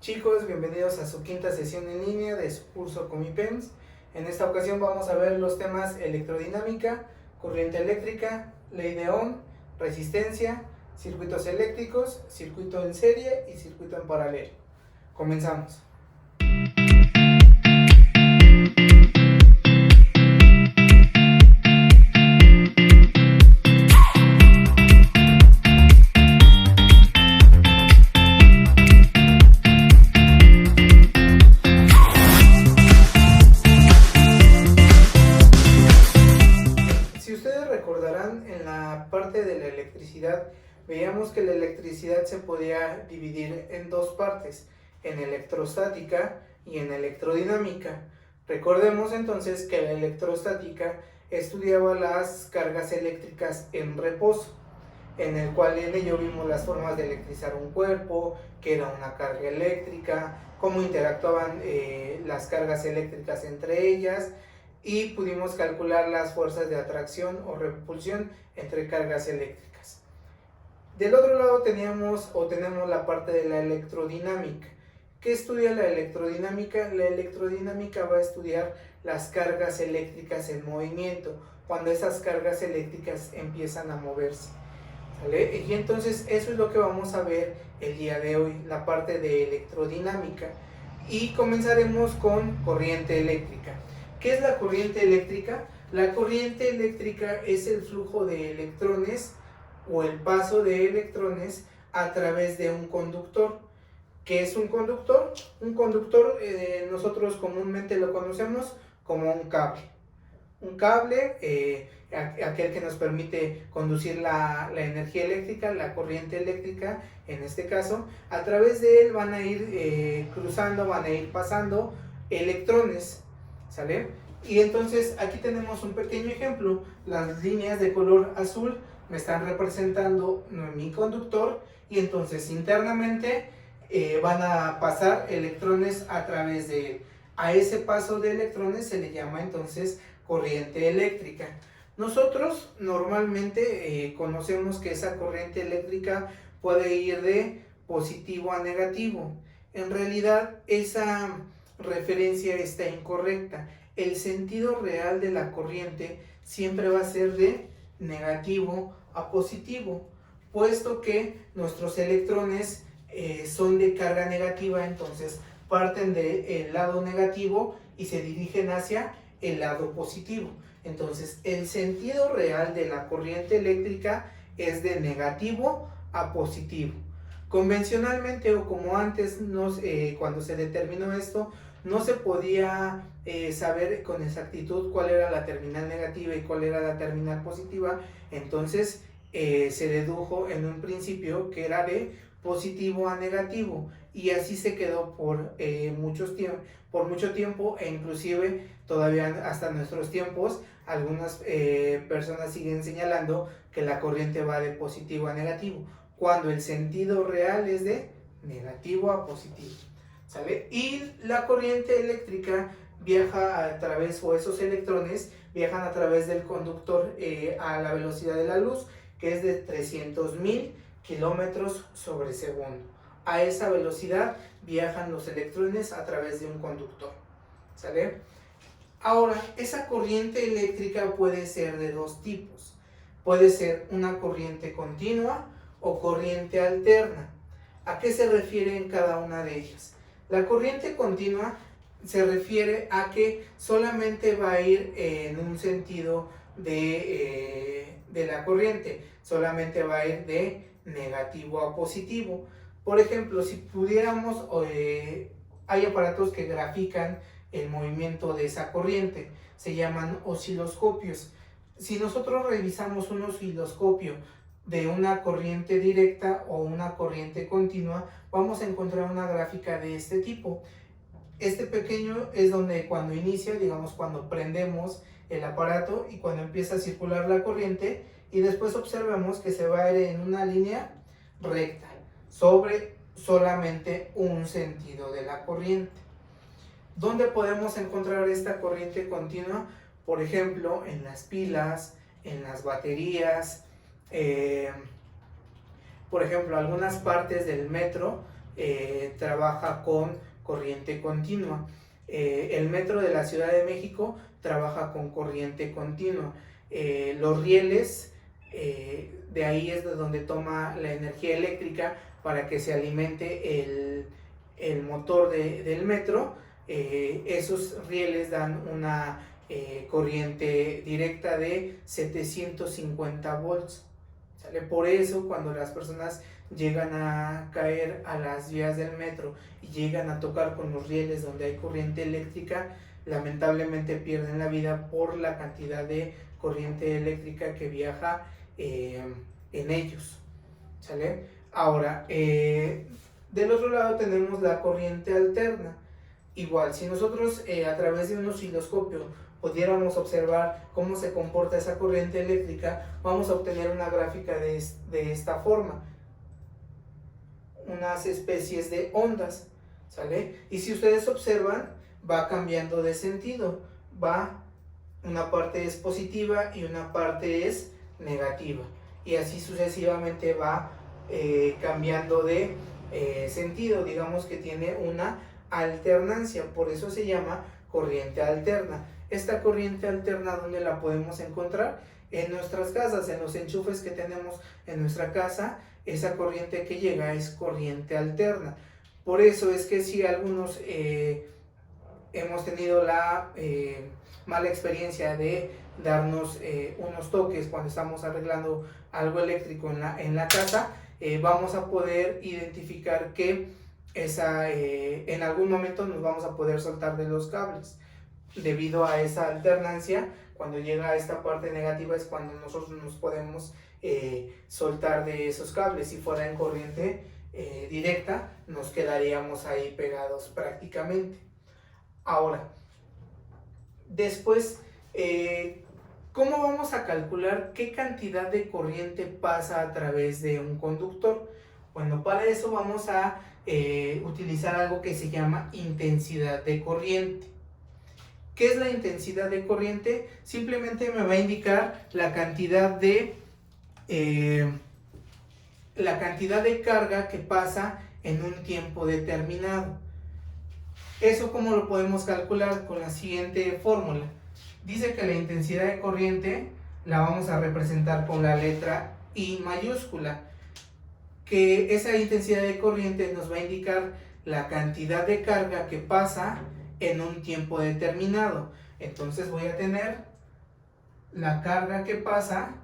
Chicos, bienvenidos a su quinta sesión en línea de su curso Comipems. En esta ocasión vamos a ver los temas electrodinámica, corriente eléctrica, ley de Ohm, resistencia, circuitos eléctricos, circuito en serie y circuito en paralelo. Comenzamos. En la parte de la electricidad veíamos que la electricidad se podía dividir en dos partes, en electrostática y en electrodinámica. Recordemos entonces que la electrostática estudiaba las cargas eléctricas en reposo, en el cual en ello vimos las formas de electrizar un cuerpo, que era una carga eléctrica, cómo interactuaban las cargas eléctricas entre ellas, y pudimos calcular las fuerzas de atracción o repulsión entre cargas eléctricas. Del otro lado tenemos la parte de la electrodinámica. ¿Qué estudia la electrodinámica? La electrodinámica va a estudiar las cargas eléctricas en movimiento, cuando esas cargas eléctricas empiezan a moverse, ¿vale? Y entonces eso es lo que vamos a ver el día de hoy, la parte de electrodinámica, y comenzaremos con corriente eléctrica. ¿Qué es la corriente eléctrica? La corriente eléctrica es el flujo de electrones o el paso de electrones a través de un conductor. ¿Qué es un conductor? Un conductor nosotros comúnmente lo conocemos como un cable. Un cable, aquel que nos permite conducir la energía eléctrica, la corriente eléctrica en este caso. A través de él van a ir cruzando, van a ir pasando electrones, ¿sale? Y entonces aquí tenemos un pequeño ejemplo. Las líneas de color azul me están representando mi conductor, y entonces internamente van a pasar electrones a través de él. A ese paso de electrones se le llama entonces corriente eléctrica. Nosotros normalmente conocemos que esa corriente eléctrica puede ir de positivo a negativo. En realidad esa referencia está incorrecta. El sentido real de la corriente siempre va a ser de negativo a positivo, puesto que nuestros electrones son de carga negativa, entonces parten del lado negativo y se dirigen hacia el lado positivo. Entonces el sentido real de la corriente eléctrica es de negativo a positivo. Convencionalmente, o como antes cuando se determinó esto, no se podía saber con exactitud cuál era la terminal negativa y cuál era la terminal positiva. Entonces se dedujo en un principio que era de positivo a negativo, y así se quedó por mucho tiempo, e inclusive todavía hasta nuestros tiempos algunas personas siguen señalando que la corriente va de positivo a negativo, cuando el sentido real es de negativo a positivo, ¿sale? Y la corriente eléctrica viaja a través, o esos electrones viajan a través del conductor a la velocidad de la luz, que es de 300.000 kilómetros sobre segundo. A esa velocidad viajan los electrones a través de un conductor, ¿sale? Ahora, esa corriente eléctrica puede ser de dos tipos. Puede ser una corriente continua o corriente alterna. ¿A qué se refiere en cada una de ellas? La corriente continua se refiere a que solamente va a ir en un sentido de la corriente, solamente va a ir de negativo a positivo. Por ejemplo, si pudiéramos, hay aparatos que grafican el movimiento de esa corriente, se llaman osciloscopios. Si nosotros revisamos un osciloscopio de una corriente directa o una corriente continua, vamos a encontrar una gráfica de este tipo. Este pequeño es donde cuando inicia, digamos cuando prendemos el aparato y cuando empieza a circular la corriente, y después observamos que se va a ir en una línea recta sobre solamente un sentido de la corriente. ¿Dónde podemos encontrar esta corriente continua? Por ejemplo, en las pilas, en las baterías. Por ejemplo, algunas partes del metro trabaja con corriente continua. El metro de la Ciudad de México trabaja con corriente continua. Los rieles, de ahí es de donde toma la energía eléctrica para que se alimente el motor del metro. Esos rieles dan una corriente directa de 750 volts. ¿Sale? Por eso cuando las personas llegan a caer a las vías del metro y llegan a tocar con los rieles donde hay corriente eléctrica, lamentablemente pierden la vida por la cantidad de corriente eléctrica que viaja en ellos. ¿Sale? Ahora, del otro lado tenemos la corriente alterna. Igual, si nosotros a través de un osciloscopio pudiéramos observar cómo se comporta esa corriente eléctrica, vamos a obtener una gráfica de esta forma, unas especies de ondas, ¿sale? Y si ustedes observan, va cambiando de sentido, una parte es positiva y una parte es negativa, y así sucesivamente va cambiando de sentido. Digamos que tiene una alternancia, por eso se llama corriente alterna. Esta corriente alterna, ¿dónde la podemos encontrar? En nuestras casas, en los enchufes que tenemos en nuestra casa. Esa corriente que llega es corriente alterna. Por eso es que si algunos hemos tenido la mala experiencia de darnos unos toques cuando estamos arreglando algo eléctrico en la casa, vamos a poder identificar que en algún momento nos vamos a poder soltar de los cables. Debido a esa alternancia, cuando llega a esta parte negativa es cuando nosotros nos podemos soltar de esos cables. Si fuera en corriente directa, nos quedaríamos ahí pegados prácticamente. Ahora, después, ¿cómo vamos a calcular qué cantidad de corriente pasa a través de un conductor? Bueno, para eso vamos a utilizar algo que se llama intensidad de corriente. ¿Qué es la intensidad de corriente? Simplemente me va a indicar la cantidad de carga que pasa en un tiempo determinado. ¿Eso cómo lo podemos calcular? Con la siguiente fórmula. Dice que la intensidad de corriente la vamos a representar con la letra I mayúscula, que esa intensidad de corriente nos va a indicar la cantidad de carga que pasa en un tiempo determinado. Entonces voy a tener la carga que pasa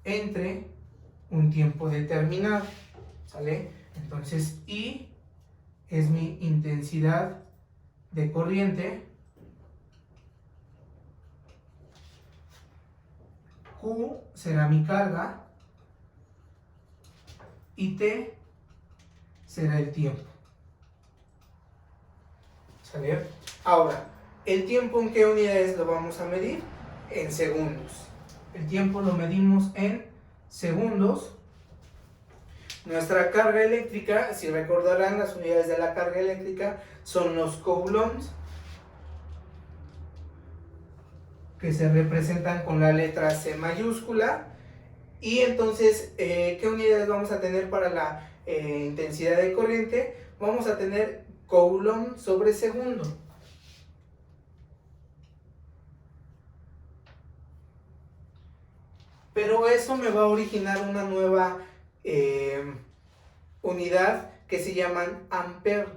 entre un tiempo determinado, ¿sale? Entonces I es mi intensidad de corriente, Q será mi carga y T será el tiempo. ¿Sale? Ahora, ¿el tiempo en qué unidades lo vamos a medir? En segundos. El tiempo lo medimos en segundos. Nuestra carga eléctrica, si recordarán, las unidades de la carga eléctrica son los coulombs, que se representan con la letra C mayúscula. Y entonces, ¿qué unidades vamos a tener para la intensidad de corriente? Vamos a tener coulomb sobre segundo. Pero eso me va a originar una nueva unidad que se llaman ampere.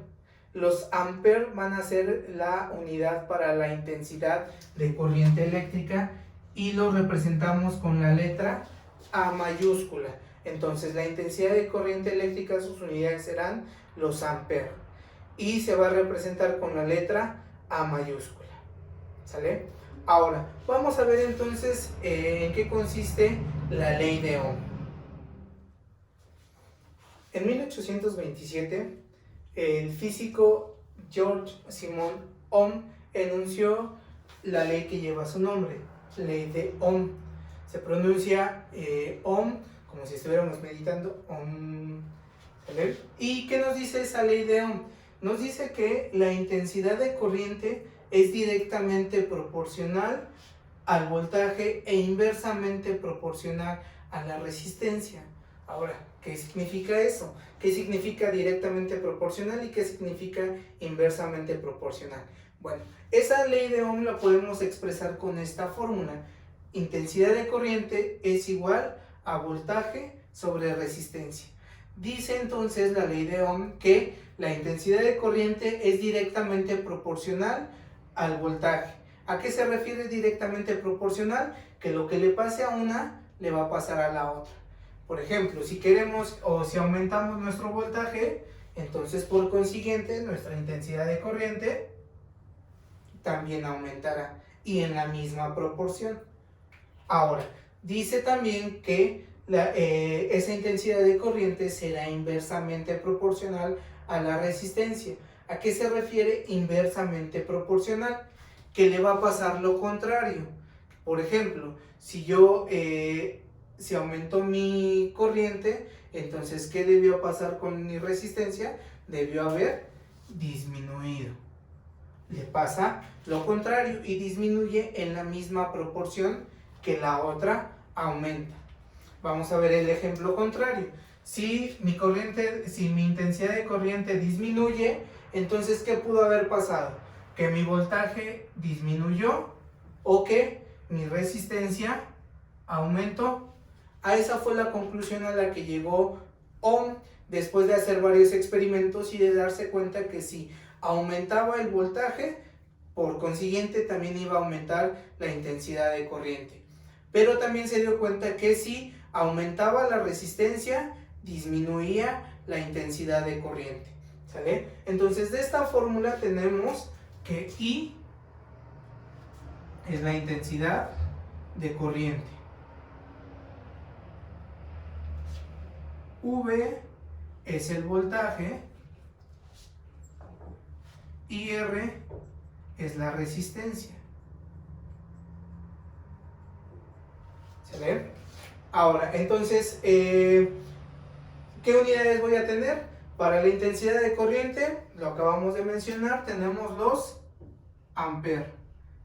Los ampere van a ser la unidad para la intensidad de corriente eléctrica y lo representamos con la letra A mayúscula. Entonces la intensidad de corriente eléctrica, sus unidades serán los ampere, y se va a representar con la letra A mayúscula. ¿Sale? Ahora, vamos a ver entonces en qué consiste la ley de Ohm. En 1827, el físico George Simon Ohm enunció la ley que lleva su nombre, ley de Ohm. Se pronuncia Ohm como si estuviéramos meditando Ohm. ¿Sale? ¿Y qué nos dice esa ley de Ohm? Nos dice que la intensidad de corriente es directamente proporcional al voltaje e inversamente proporcional a la resistencia. Ahora, ¿qué significa eso? ¿Qué significa directamente proporcional y qué significa inversamente proporcional? Bueno, esa ley de Ohm la podemos expresar con esta fórmula. Intensidad de corriente es igual a voltaje sobre resistencia. Dice entonces la ley de Ohm que la intensidad de corriente es directamente proporcional al voltaje. ¿A qué se refiere directamente proporcional? Que lo que le pase a una le va a pasar a la otra. Por ejemplo, si queremos o si aumentamos nuestro voltaje, entonces por consiguiente nuestra intensidad de corriente también aumentará y en la misma proporción. Ahora, dice también que esa intensidad de corriente será inversamente proporcional a la resistencia. ¿A qué se refiere inversamente proporcional? Que le va a pasar lo contrario. Por ejemplo, si aumentó mi corriente, entonces ¿qué debió pasar con mi resistencia? Debió haber disminuido. Le pasa lo contrario y disminuye en la misma proporción que la otra aumenta. Vamos a ver el ejemplo contrario. Si mi intensidad de corriente disminuye, entonces ¿qué pudo haber pasado? Que mi voltaje disminuyó o que mi resistencia aumentó. A esa fue la conclusión a la que llegó Ohm después de hacer varios experimentos y de darse cuenta que si aumentaba el voltaje, por consiguiente también iba a aumentar la intensidad de corriente. Pero también se dio cuenta que si aumentaba la resistencia, disminuía la intensidad de corriente. ¿Sale? Entonces de esta fórmula tenemos que I es la intensidad de corriente, V es el voltaje y R es la resistencia. ¿Sale? Ahora, entonces, ¿qué unidades voy a tener? Para la intensidad de corriente, lo acabamos de mencionar, tenemos los amperes,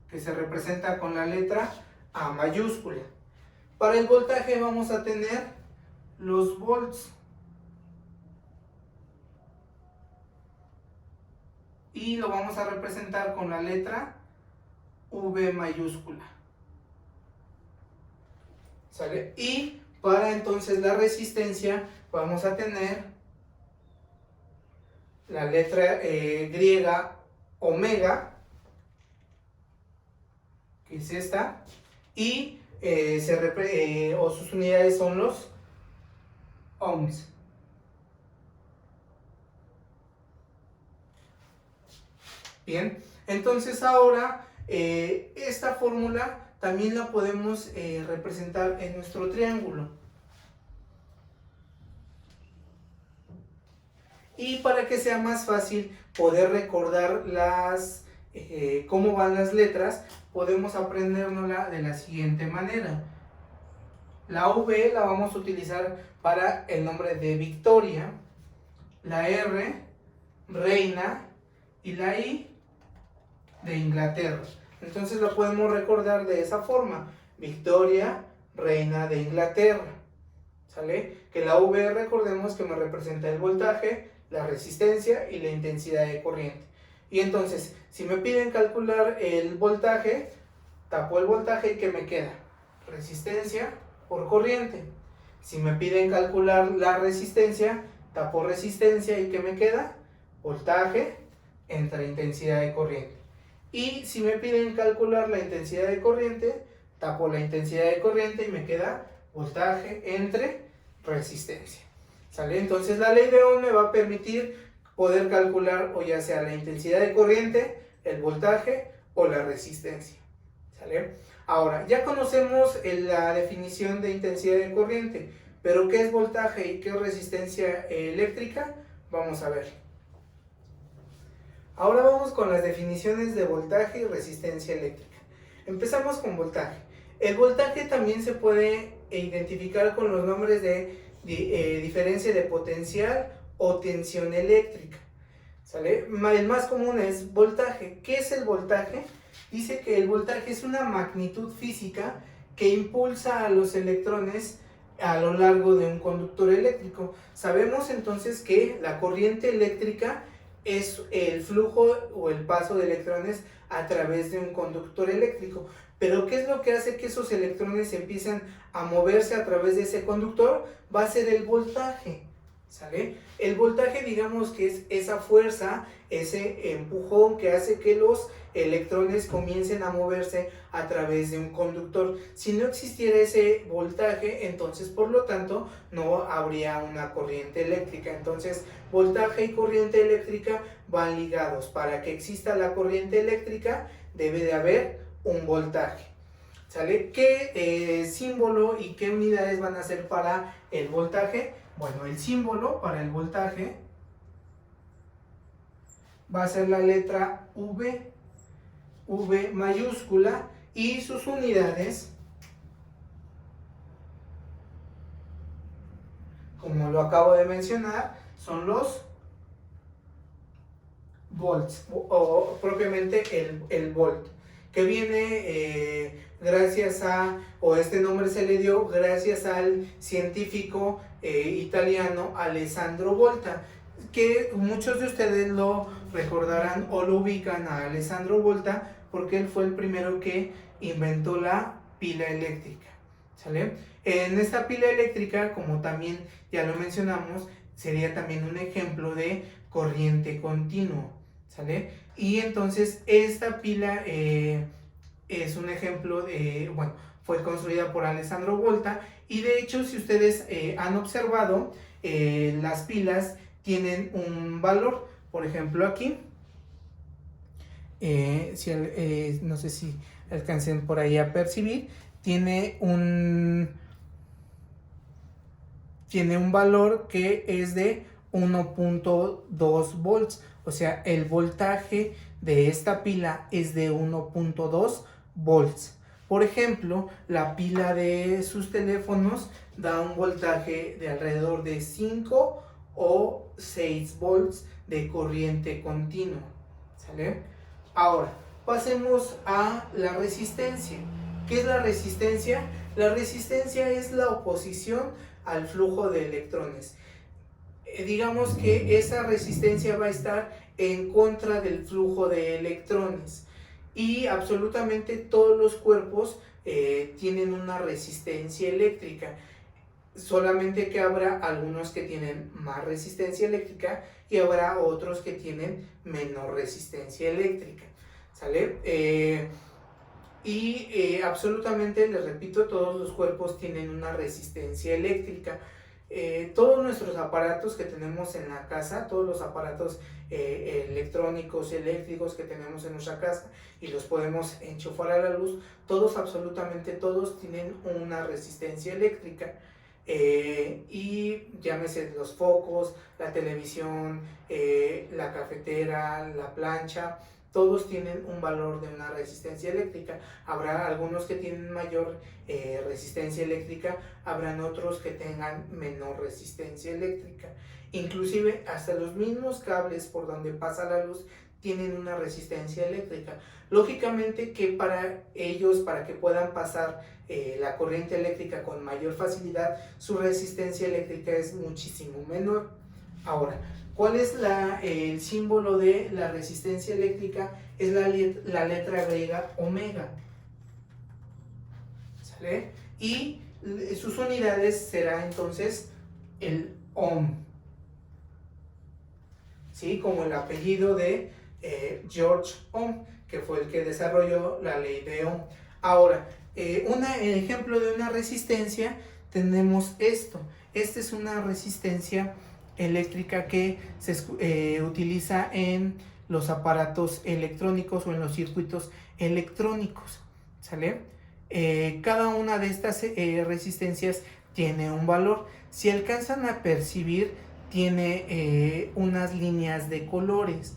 que se representa con la letra A mayúscula. Para el voltaje vamos a tener los volts. Y lo vamos a representar con la letra V mayúscula. ¿Sale? Y para entonces la resistencia vamos a tener la letra griega omega, que es esta, y sus unidades son los ohms. Bien, entonces ahora esta fórmula también la podemos representar en nuestro triángulo. Y para que sea más fácil poder recordar cómo van las letras, podemos aprendérnosla de la siguiente manera. La V la vamos a utilizar para el nombre de Victoria, la R, Reina, y la I de Inglaterra. Entonces lo podemos recordar de esa forma: Victoria, Reina de Inglaterra. ¿Sale? Que la V, recordemos que me representa el voltaje, la resistencia y la intensidad de corriente. Y entonces, si me piden calcular el voltaje, tapo el voltaje y ¿qué me queda? Resistencia por corriente. Si me piden calcular la resistencia, tapo resistencia y ¿qué me queda? Voltaje entre intensidad de corriente. Y si me piden calcular la intensidad de corriente, tapo la intensidad de corriente y me queda voltaje entre resistencia. ¿Sale? Entonces la ley de Ohm me va a permitir poder calcular o ya sea la intensidad de corriente, el voltaje o la resistencia. ¿Sale? Ahora, ya conocemos la definición de intensidad de corriente, pero ¿qué es voltaje y qué es resistencia eléctrica? Vamos a ver. Ahora vamos con las definiciones de voltaje y resistencia eléctrica. Empezamos con voltaje. El voltaje también se puede identificar con los nombres de diferencia de potencial o tensión eléctrica. ¿Sale? El más común es voltaje. ¿Qué es el voltaje? Dice que el voltaje es una magnitud física que impulsa a los electrones a lo largo de un conductor eléctrico. Sabemos entonces que la corriente eléctrica es el flujo o el paso de electrones a través de un conductor eléctrico. Pero ¿qué es lo que hace que esos electrones empiecen a moverse a través de ese conductor? Va a ser el voltaje, ¿sale? El voltaje, digamos que es esa fuerza, ese empujón que hace que los electrones comiencen a moverse a través de un conductor. Si no existiera ese voltaje, entonces por lo tanto no habría una corriente eléctrica. Entonces voltaje y corriente eléctrica van ligados. Para que exista la corriente eléctrica debe de haber un voltaje, ¿sale? ¿Qué símbolo y qué unidades van a ser para el voltaje? Bueno, el símbolo para el voltaje va a ser la letra V, V mayúscula, y sus unidades, como lo acabo de mencionar, son los volts, o propiamente el volt, que viene gracias a, o este nombre se le dio gracias al científico italiano Alessandro Volta, que muchos de ustedes lo recordarán o lo ubican a Alessandro Volta porque él fue el primero que inventó la pila eléctrica, ¿sale? En esta pila eléctrica, como también ya lo mencionamos, sería también un ejemplo de corriente continua, ¿sale? Y entonces esta pila es un ejemplo de, bueno, fue construida por Alessandro Volta, y de hecho si ustedes han observado, las pilas tienen un valor. Por ejemplo aquí, no sé si alcancen por ahí a percibir, tiene un valor que es de 1.2 volts, o sea, el voltaje de esta pila es de 1.2 volts. Por ejemplo, la pila de sus teléfonos da un voltaje de alrededor de 5 o 6 volts de corriente continua, ¿sale? Ahora, pasemos a la resistencia. ¿Qué es la resistencia? La resistencia es la oposición al flujo de electrones. Digamos que esa resistencia va a estar en contra del flujo de electrones, y absolutamente todos los cuerpos tienen una resistencia eléctrica, solamente que habrá algunos que tienen más resistencia eléctrica y habrá otros que tienen menor resistencia eléctrica, ¿sale? Absolutamente, les repito, todos los cuerpos tienen una resistencia eléctrica. Todos nuestros aparatos que tenemos en la casa, todos los aparatos electrónicos, eléctricos que tenemos en nuestra casa y los podemos enchufar a la luz, todos, absolutamente todos, tienen una resistencia eléctrica. Y llámese los focos, la televisión, la cafetera, la plancha, todos tienen un valor de una resistencia eléctrica. Habrá algunos que tienen mayor resistencia eléctrica, habrán otros que tengan menor resistencia eléctrica. Inclusive hasta los mismos cables por donde pasa la luz tienen una resistencia eléctrica. Lógicamente que para ellos, para que puedan pasar la corriente eléctrica con mayor facilidad, su resistencia eléctrica es muchísimo menor. Ahora, ¿cuál es el símbolo de la resistencia eléctrica? Es la letra griega omega, ¿sale? Y sus unidades será entonces el ohm, ¿sí? Como el apellido de George Ohm, que fue el que desarrolló la ley de Ohm. Ahora, un ejemplo de una resistencia, tenemos esto. Esta es una resistencia eléctrica que se utiliza en los aparatos electrónicos o en los circuitos electrónicos, ¿sale? Cada una de estas resistencias tiene un valor. Si alcanzan a percibir, tiene unas líneas de colores.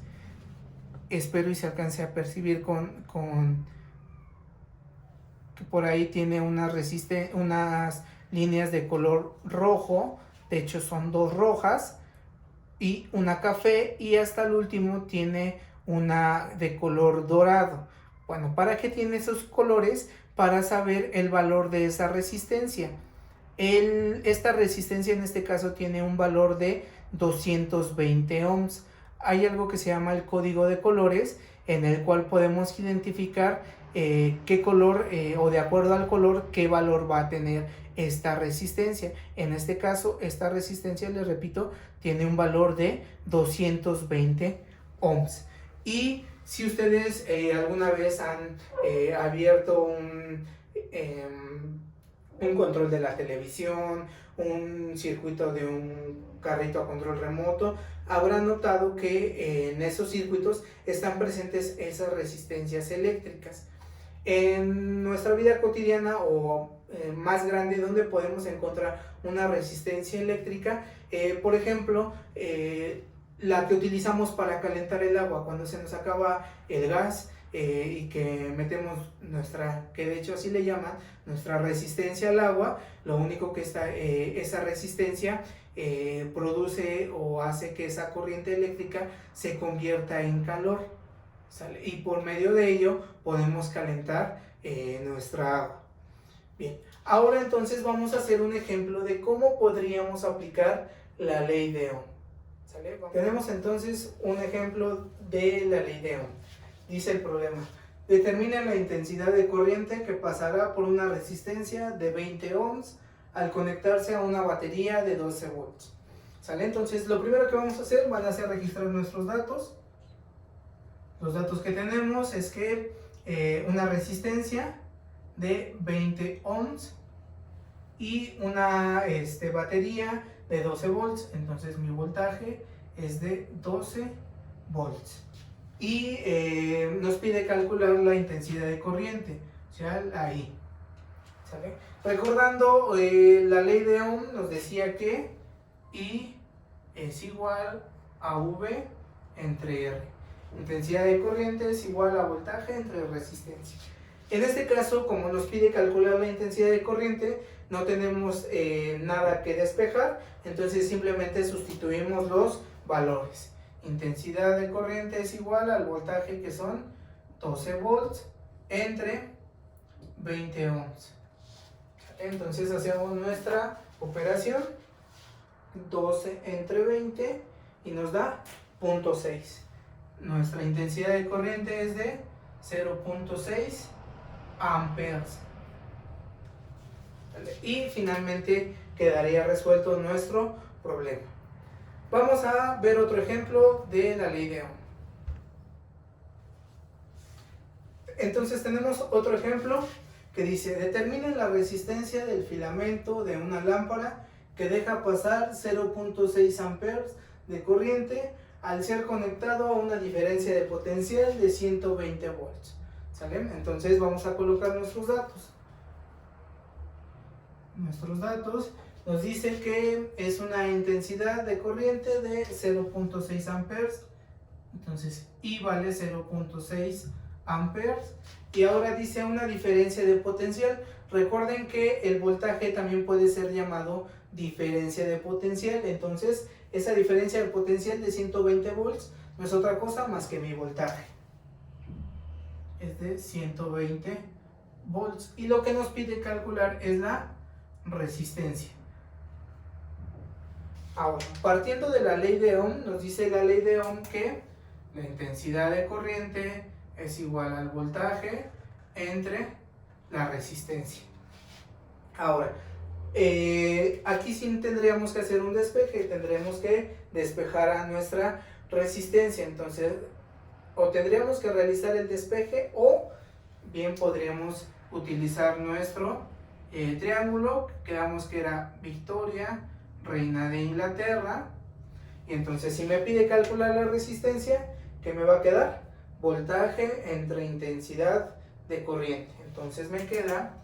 Espero y se alcance a percibir que por ahí tiene unas líneas de color rojo. De hecho son dos rojas y una café, y hasta el último tiene una de color dorado. Bueno, ¿para qué tiene esos colores? Para saber el valor de esa resistencia. Esta resistencia en este caso tiene un valor de 220 ohms. Hay algo que se llama el código de colores, en el cual podemos identificar qué color o de acuerdo al color qué valor va a tener esta resistencia. En este caso, esta resistencia, les repito, tiene un valor de 220 ohms. Y si ustedes alguna vez han abierto un control de la televisión, un circuito de un carrito a control remoto, habrán notado que en esos circuitos están presentes esas resistencias eléctricas. En nuestra vida cotidiana o más grande, donde podemos encontrar una resistencia eléctrica, por ejemplo, la que utilizamos para calentar el agua cuando se nos acaba el gas, y que metemos que de hecho así le llaman, nuestra resistencia al agua. Lo único que esa resistencia produce o hace que esa corriente eléctrica se convierta en calor, ¿sale? Y por medio de ello podemos calentar nuestra agua. Bien, ahora entonces vamos a hacer un ejemplo de cómo podríamos aplicar la ley de Ohm, ¿sale? Tenemos entonces un ejemplo de la ley de Ohm. Dice el problema: determina la intensidad de corriente que pasará por una resistencia de 20 ohms al conectarse a una batería de 12 volts. ¿Sale? Entonces lo primero que vamos a hacer van a ser registrar nuestros datos. Los datos que tenemos es que una resistencia de 20 ohms y una batería de 12 volts. Entonces mi voltaje es de 12 volts. Y nos pide calcular la intensidad de corriente, o sea, la I. ¿Sale? Recordando la ley de Ohm, nos decía que I es igual a V entre R. Intensidad de corriente es igual a voltaje entre resistencia. En este caso, como nos pide calcular la intensidad de corriente, no tenemos nada que despejar, entonces simplemente sustituimos los valores. Intensidad de corriente es igual al voltaje, que son 12 volts entre 20 ohms. Entonces hacemos nuestra operación, 12 entre 20 y nos da 0.6. Nuestra intensidad de corriente es de 0.6 amperes. Y finalmente quedaría resuelto nuestro problema. Vamos a ver otro ejemplo de la ley de Ohm. Entonces tenemos otro ejemplo que dice: determinen la resistencia del filamento de una lámpara que deja pasar 0.6 amperes de corriente al ser conectado a una diferencia de potencial de 120 volts. ¿Sale? Entonces vamos a colocar nuestros datos. Nuestros datos nos dice que es una intensidad de corriente de 0.6 amperes. Entonces I vale 0.6 amperes. Y ahora dice una diferencia de potencial. Recuerden que el voltaje también puede ser llamado diferencia de potencial. Entonces esa diferencia de potencial de 120 volts no es otra cosa más que mi voltaje. Es de 120 volts. Y lo que nos pide calcular es la resistencia. Ahora, partiendo de la ley de Ohm, nos dice la ley de Ohm que la intensidad de corriente es igual al voltaje entre la resistencia. Ahora, aquí sí tendríamos que hacer un despeje, tendremos que despejar a nuestra resistencia. Entonces, o tendríamos que realizar el despeje, o bien podríamos utilizar nuestro triángulo. Quedamos que era Victoria, reina de Inglaterra. Y entonces, si me pide calcular la resistencia, ¿qué me va a quedar? Voltaje entre intensidad de corriente. Entonces me queda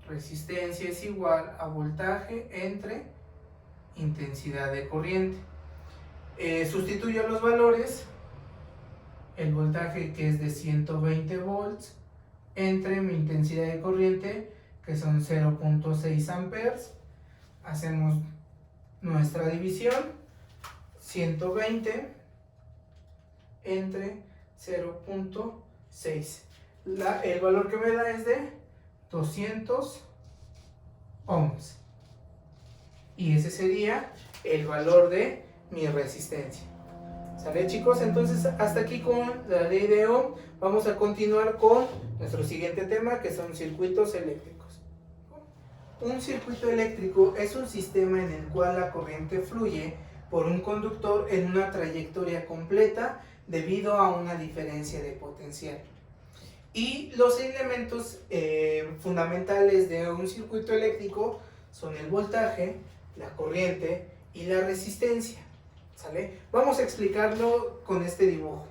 resistencia es igual a voltaje entre intensidad de corriente. Sustituyo los valores. El voltaje, que es de 120 volts, entre mi intensidad de corriente, que son 0.6 amperes. Hacemos nuestra división: 120 entre 0.6. el valor que me da es de 200 ohms. Y ese sería el valor de mi resistencia. ¿Sale, chicos? Entonces, hasta aquí con la ley de Ohm. Vamos a continuar con nuestro siguiente tema, que son circuitos eléctricos. Un circuito eléctrico es un sistema en el cual la corriente fluye por un conductor en una trayectoria completa debido a una diferencia de potencial. Y los elementos fundamentales de un circuito eléctrico son el voltaje, la corriente y la resistencia. ¿Sale? Vamos a explicarlo con este dibujo.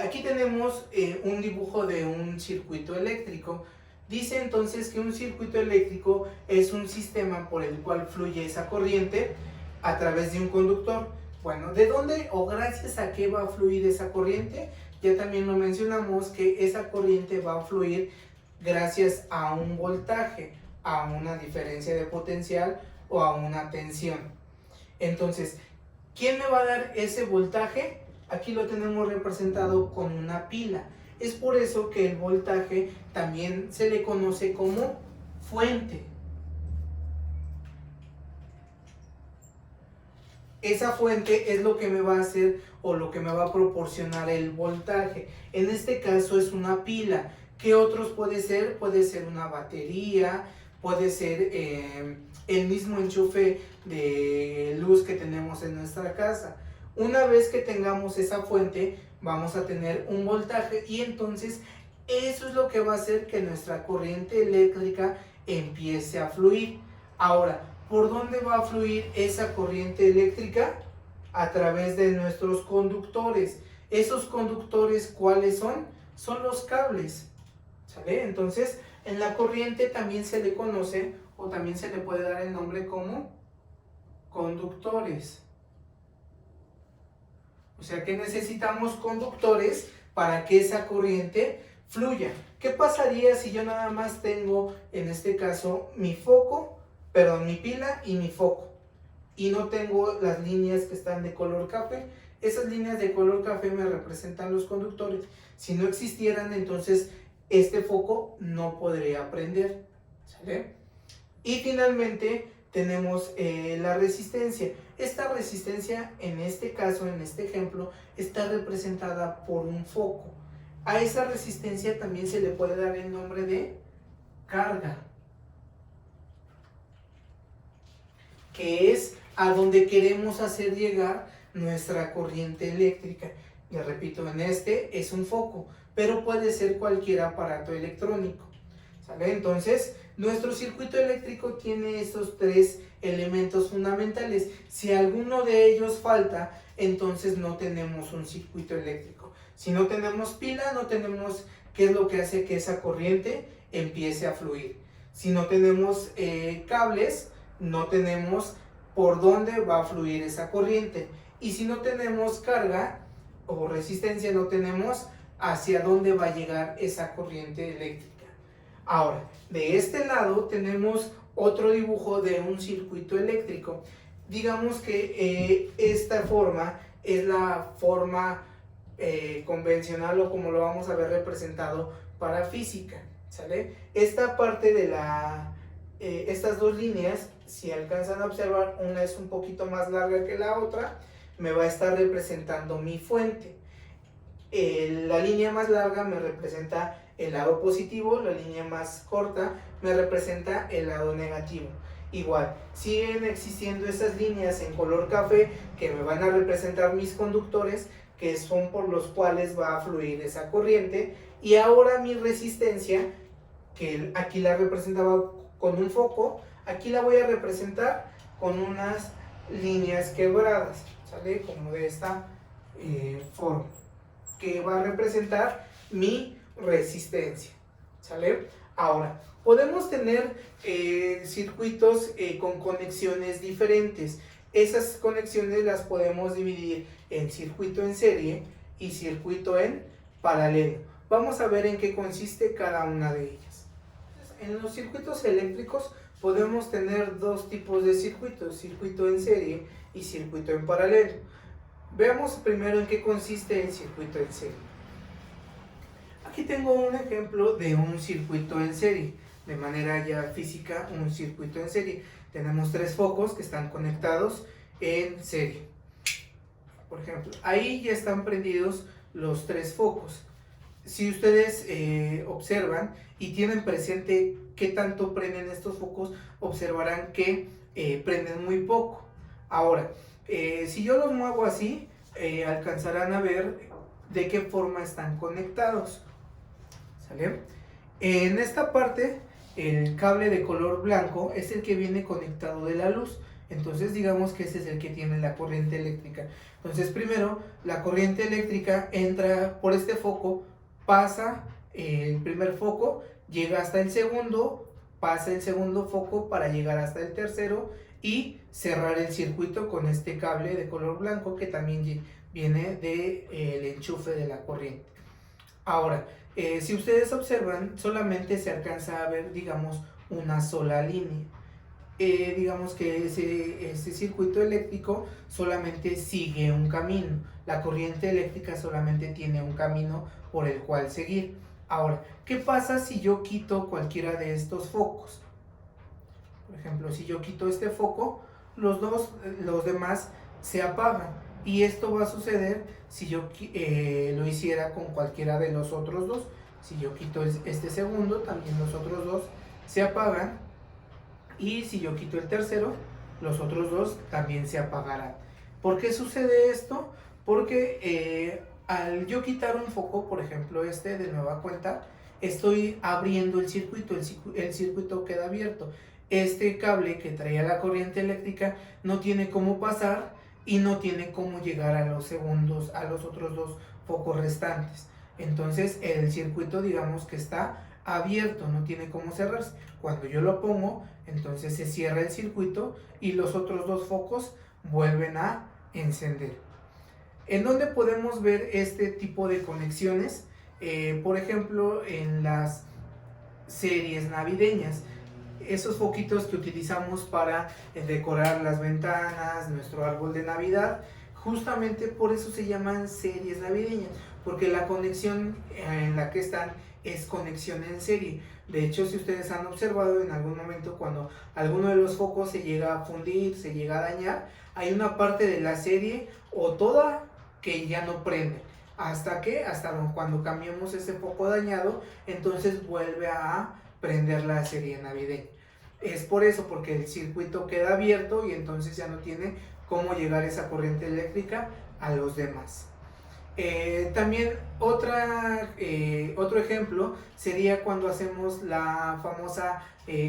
Aquí tenemos un dibujo de un circuito eléctrico. Dice entonces que un circuito eléctrico es un sistema por el cual fluye esa corriente a través de un conductor. Bueno, ¿de dónde o gracias a qué va a fluir esa corriente? Ya también lo mencionamos, que esa corriente va a fluir gracias a un voltaje, a una diferencia de potencial o a una tensión. Entonces, ¿quién me va a dar ese voltaje? Aquí lo tenemos representado con una pila. Es por eso que el voltaje también se le conoce como fuente. Esa fuente es lo que me va a hacer o lo que me va a proporcionar el voltaje. En este caso es una pila. ¿Qué otros puede ser? Puede ser una batería, puede ser el mismo enchufe de luz que tenemos en nuestra casa. Una vez que tengamos esa fuente, vamos a tener un voltaje y entonces eso es lo que va a hacer que nuestra corriente eléctrica empiece a fluir. Ahora, ¿por dónde va a fluir esa corriente eléctrica? A través de nuestros conductores. ¿Esos conductores cuáles son? Son los cables. ¿Sale? Entonces, en la corriente también se le conoce o también se le puede dar el nombre como conductores. O sea que necesitamos conductores para que esa corriente fluya. ¿Qué pasaría si yo nada más tengo, en este caso, mi pila y mi foco? Y no tengo las líneas que están de color café. Esas líneas de color café me representan los conductores. Si no existieran, entonces este foco no podría prender. ¿Sale? Y finalmente tenemos la resistencia. Esta resistencia, en este caso, en este ejemplo, está representada por un foco. A esa resistencia también se le puede dar el nombre de carga, que es a donde queremos hacer llegar nuestra corriente eléctrica. Les repito, en este es un foco, pero puede ser cualquier aparato electrónico. ¿Sale? Entonces, nuestro circuito eléctrico tiene estos tres elementos fundamentales. Si alguno de ellos falta, entonces no tenemos un circuito eléctrico. Si no tenemos pila, no tenemos qué es lo que hace que esa corriente empiece a fluir. Si no tenemos cables, no tenemos por dónde va a fluir esa corriente. Y si no tenemos carga o resistencia, no tenemos hacia dónde va a llegar esa corriente eléctrica. Ahora, de este lado tenemos otro dibujo de un circuito eléctrico. Digamos que esta forma es la forma convencional o como lo vamos a ver representado para física. ¿Sale? Esta parte de estas dos líneas, si alcanzan a observar, una es un poquito más larga que la otra, me va a estar representando mi fuente. La línea más larga me representa el lado positivo, la línea más corta me representa el lado negativo. Igual, siguen existiendo estas líneas en color café que me van a representar mis conductores, que son por los cuales va a fluir esa corriente. Y ahora mi resistencia, que aquí la representaba con un foco, aquí la voy a representar con unas líneas quebradas, ¿sale? Como de esta forma, que va a representar mi resistencia. ¿Sale? Ahora, podemos tener circuitos con conexiones diferentes. Esas conexiones las podemos dividir en circuito en serie y circuito en paralelo. Vamos a ver en qué consiste cada una de ellas. En los circuitos eléctricos podemos tener dos tipos de circuitos, circuito en serie y circuito en paralelo. Veamos primero en qué consiste el circuito en serie. Aquí tengo un ejemplo de un circuito en serie, de manera ya física, un circuito en serie. Tenemos 3 focos que están conectados en serie. Por ejemplo, ahí ya están prendidos los 3 focos. Si ustedes observan y tienen presente qué tanto prenden estos focos, observarán que prenden muy poco. Ahora, si yo los muevo así, alcanzarán a ver de qué forma están conectados. ¿Sale? En esta parte, el cable de color blanco es el que viene conectado de la luz. Entonces digamos que ese es el que tiene la corriente eléctrica. Entonces primero la corriente eléctrica entra por este foco, pasa el primer foco, llega hasta el segundo, pasa el segundo foco para llegar hasta el tercero y cerrar el circuito con este cable de color blanco que también viene del enchufe de la corriente. Ahora, si ustedes observan, solamente se alcanza a ver, digamos, una sola línea. Digamos que ese circuito eléctrico solamente sigue un camino. La corriente eléctrica solamente tiene un camino por el cual seguir. Ahora, ¿qué pasa si yo quito cualquiera de estos focos? Por ejemplo, si yo quito este foco, los demás se apagan. Y esto va a suceder si yo lo hiciera con cualquiera de los otros dos. Si yo quito este segundo, también los otros dos se apagan. Y si yo quito el tercero, los otros dos también se apagarán. ¿Por qué sucede esto? Porque al yo quitar un foco, por ejemplo este de nueva cuenta, estoy abriendo el circuito queda abierto. Este cable que traía la corriente eléctrica no tiene cómo pasar y no tiene cómo llegar a los otros dos focos restantes. Entonces el circuito, digamos que está abierto, no tiene cómo cerrarse. Cuando yo lo pongo, entonces se cierra el circuito y los otros dos focos vuelven a encender. ¿En dónde podemos ver este tipo de conexiones? Por ejemplo, en las series navideñas. Esos foquitos que utilizamos para decorar las ventanas, nuestro árbol de Navidad, justamente por eso se llaman series navideñas, porque la conexión en la que están es conexión en serie. De hecho, si ustedes han observado en algún momento cuando alguno de los focos se llega a fundir, se llega a dañar, hay una parte de la serie o toda que ya no prende. ¿Hasta qué? Hasta cuando cambiamos ese foco dañado, entonces vuelve a prender la serie navideña. Es por eso, porque el circuito queda abierto y entonces ya no tiene cómo llegar esa corriente eléctrica a los demás. También otro ejemplo sería cuando hacemos la famosa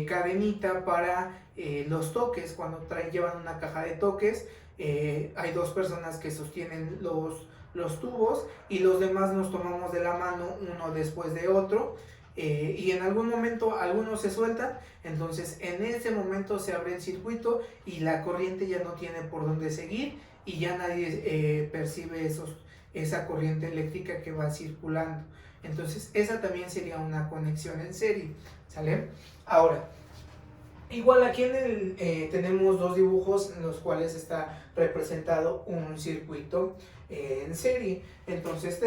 cadenita para los toques. Cuando llevan una caja de toques, hay 2 personas que sostienen los tubos y los demás nos tomamos de la mano uno después de otro. Y en algún momento algunos se sueltan, entonces en ese momento se abre el circuito y la corriente ya no tiene por dónde seguir y ya nadie percibe esa corriente eléctrica que va circulando. Entonces esa también sería una conexión en serie, ¿sale? Ahora, igual aquí tenemos 2 dibujos en los cuales está representado un circuito en serie. Entonces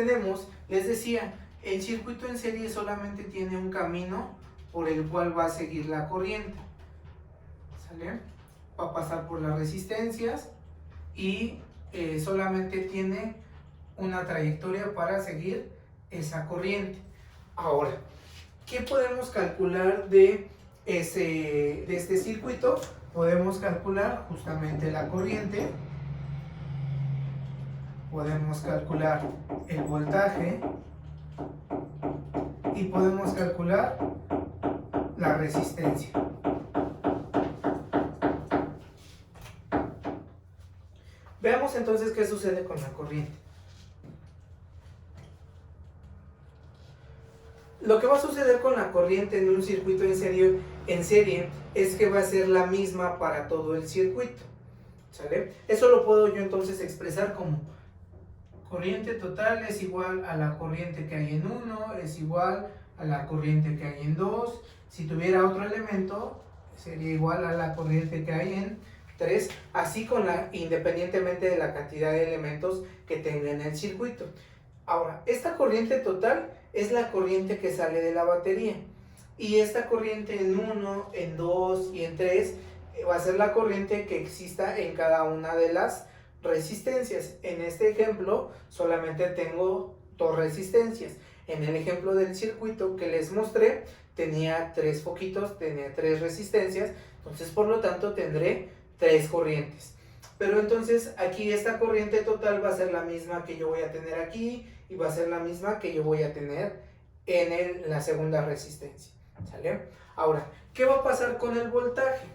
les decía, el circuito en serie solamente tiene un camino por el cual va a seguir la corriente, ¿sale? Va a pasar por las resistencias y solamente tiene una trayectoria para seguir esa corriente. Ahora, ¿qué podemos calcular de este circuito? Podemos calcular justamente la corriente, podemos calcular el voltaje y podemos calcular la resistencia. Veamos entonces qué sucede con la corriente. Lo que va a suceder con la corriente en un circuito en serie es que va a ser la misma para todo el circuito, ¿sale? Eso lo puedo yo entonces expresar como corriente total es igual a la corriente que hay en 1, es igual a la corriente que hay en 2. Si tuviera otro elemento, sería igual a la corriente que hay en 3, así independientemente de la cantidad de elementos que tenga en el circuito. Ahora, esta corriente total es la corriente que sale de la batería. Y esta corriente en 1, en 2 y en 3 va a ser la corriente que exista en cada una de las resistencias. En este ejemplo solamente tengo 2 resistencias. En el ejemplo del circuito que les mostré tenía 3 foquitos, tenía 3 resistencias, entonces por lo tanto tendré 3 corrientes. Pero entonces aquí esta corriente total va a ser la misma que yo voy a tener aquí y va a ser la misma que yo voy a tener en la segunda resistencia. ¿Sale? Ahora, ¿qué va a pasar con el voltaje?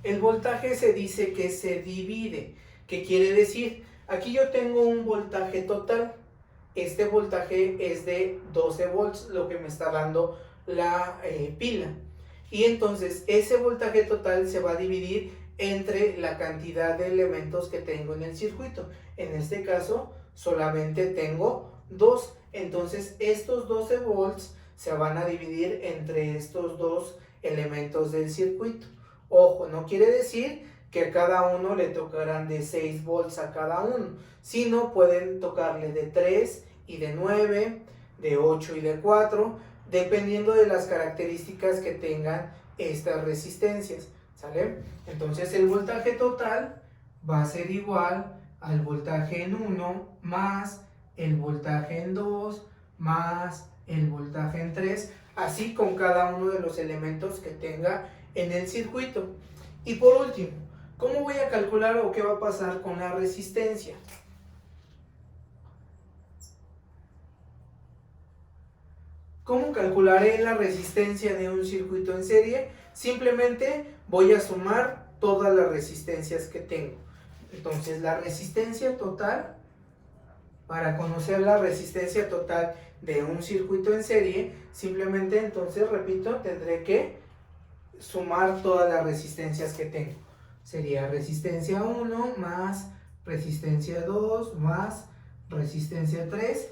El voltaje se dice que se divide. ¿Qué quiere decir? Aquí yo tengo un voltaje total. Este voltaje es de 12 volts, lo que me está dando la pila. Y entonces ese voltaje total se va a dividir entre la cantidad de elementos que tengo en el circuito. En este caso solamente tengo 2. Entonces estos 12 volts se van a dividir entre estos 2 elementos del circuito. Ojo, no quiere decir que a cada uno le tocarán de 6 volts a cada uno, sino pueden tocarle de 3 y de 9, de 8 y de 4, dependiendo de las características que tengan estas resistencias, ¿sale? Entonces el voltaje total va a ser igual al voltaje en 1 más el voltaje en 2 más el voltaje en 3, así con cada uno de los elementos que tenga en el circuito. Y por último, ¿cómo voy a calcular o qué va a pasar con la resistencia? ¿Cómo calcularé la resistencia de un circuito en serie? Simplemente voy a sumar todas las resistencias que tengo. Entonces la resistencia total, para conocer la resistencia total de un circuito en serie, simplemente entonces, repito, tendré que sumar todas las resistencias que tengo. Sería resistencia 1 más resistencia 2 más resistencia 3,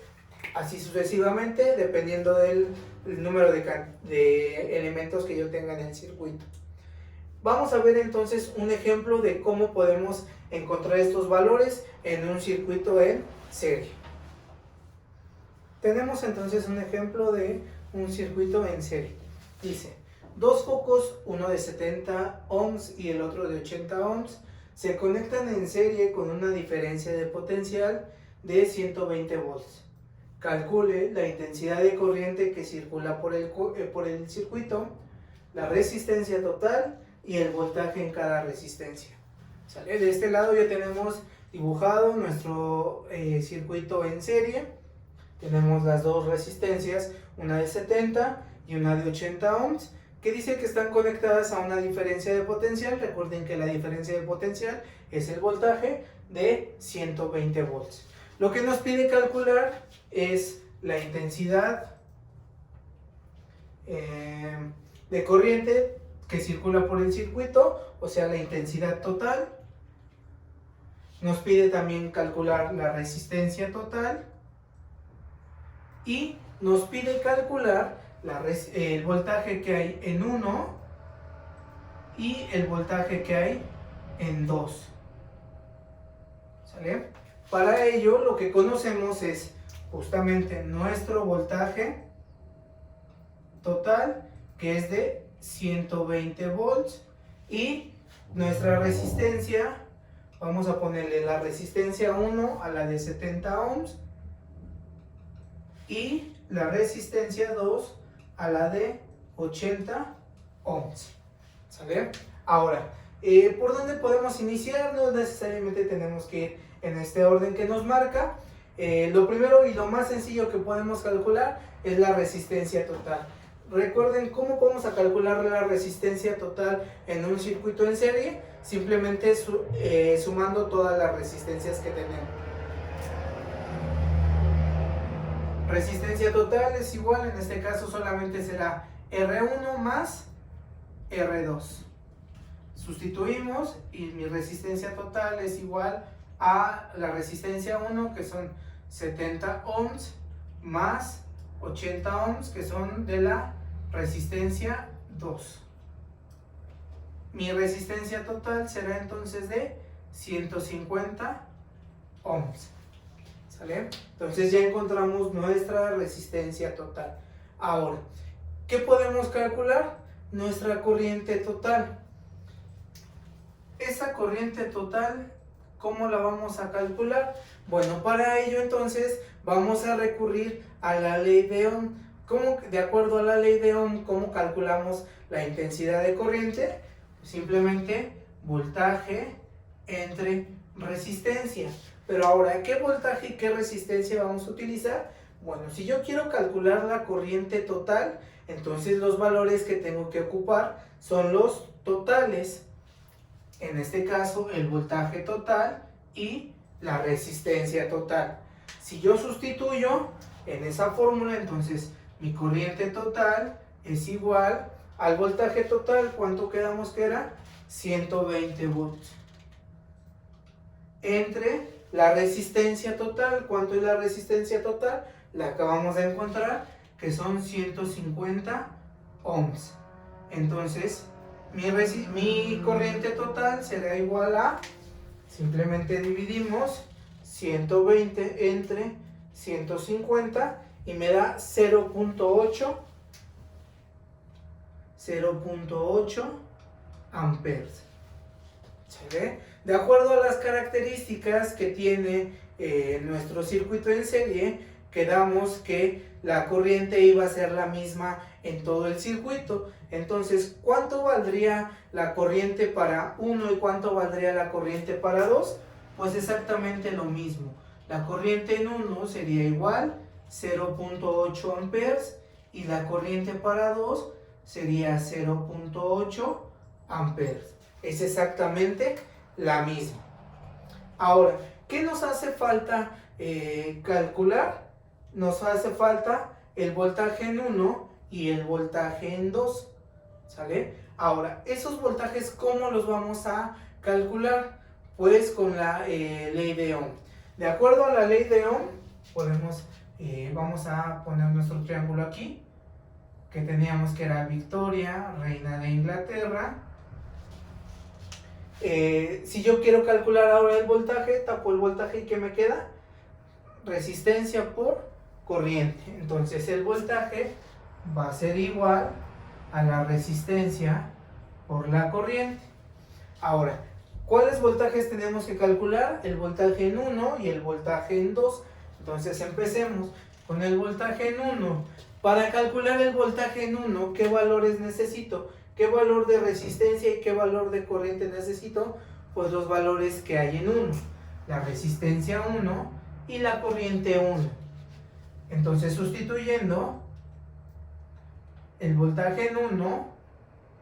así sucesivamente, dependiendo del número de elementos que yo tenga en el circuito. Vamos a ver entonces un ejemplo de cómo podemos encontrar estos valores en un circuito en serie. Tenemos entonces un ejemplo de un circuito en serie. Dice, 2 focos, uno de 70 ohms y el otro de 80 ohms, se conectan en serie con una diferencia de potencial de 120 volts. Calcule la intensidad de corriente que circula por el circuito, la resistencia total y el voltaje en cada resistencia. ¿Sale? De este lado ya tenemos dibujado nuestro circuito en serie. Tenemos las dos resistencias, una de 70 y una de 80 ohms, que dice que están conectadas a una diferencia de potencial. Recuerden que la diferencia de potencial es el voltaje de 120 volts. Lo que nos pide calcular es la intensidad de corriente que circula por el circuito, o sea, la intensidad total. Nos pide también calcular la resistencia total y nos pide calcular el voltaje que hay en 1 y el voltaje que hay en 2. ¿Sale? Para ello lo que conocemos es justamente nuestro voltaje total, que es de 120 volts, y nuestra resistencia, vamos a ponerle la resistencia 1 a la de 70 ohms y la resistencia 2 a la de 80 ohms. ¿Sale? Ahora, ¿por dónde podemos iniciar? No necesariamente tenemos que ir en este orden que nos marca. Lo primero y lo más sencillo que podemos calcular es la resistencia total. Recuerden cómo vamos a calcular la resistencia total en un circuito en serie, simplemente sumando todas las resistencias que tenemos. Resistencia total es igual, en este caso solamente será R1 más R2. Sustituimos y mi resistencia total es igual a la resistencia 1, que son 70 ohms, más 80 ohms, que son de la resistencia 2. Mi resistencia total será entonces de 150 ohms. ¿Sale? Entonces ya encontramos nuestra resistencia total. Ahora, ¿qué podemos calcular? Nuestra corriente total. Esa corriente total, ¿cómo la vamos a calcular? Bueno, para ello entonces vamos a recurrir a la ley de Ohm. De acuerdo a la ley de Ohm, ¿cómo calculamos la intensidad de corriente? Simplemente voltaje entre resistencia. Pero ahora, ¿qué voltaje y qué resistencia vamos a utilizar? Bueno, si yo quiero calcular la corriente total, entonces los valores que tengo que ocupar son los totales. En este caso, el voltaje total y la resistencia total. Si yo sustituyo en esa fórmula, entonces mi corriente total es igual al voltaje total. ¿Cuánto quedamos que era? 120 volts. Entre la resistencia total. ¿Cuánto es la resistencia total? La acabamos de encontrar, que son 150 ohms. Entonces, mi corriente total será igual a, simplemente dividimos 120 entre 150 y me da 0.8 amperes. ¿Sale? De acuerdo a las características que tiene nuestro circuito en serie, quedamos que la corriente iba a ser la misma en todo el circuito. Entonces, ¿cuánto valdría la corriente para 1 y cuánto valdría la corriente para 2? Pues exactamente lo mismo. La corriente en 1 sería igual 0.8 amperes y la corriente para 2 sería 0.8 amperes. Es exactamente la misma. Ahora, ¿qué nos hace falta calcular? Nos hace falta el voltaje en 1 y el voltaje en 2. ¿Sale? Ahora, esos voltajes, ¿cómo los vamos a calcular? Pues con la ley de Ohm. De acuerdo a la ley de Ohm, vamos a poner nuestro triángulo aquí, que teníamos que era Victoria, reina de Inglaterra. Si yo quiero calcular ahora el voltaje, tapo el voltaje y ¿qué me queda? Resistencia por corriente. Entonces el voltaje va a ser igual a la resistencia por la corriente. Ahora, ¿cuáles voltajes tenemos que calcular? El voltaje en 1 y el voltaje en 2. Entonces empecemos con el voltaje en 1. Para calcular el voltaje en 1, ¿qué valores necesito? ¿Qué valor de resistencia y qué valor de corriente necesito? Pues los valores que hay en 1. La resistencia 1 y la corriente 1. Entonces, sustituyendo, el voltaje en 1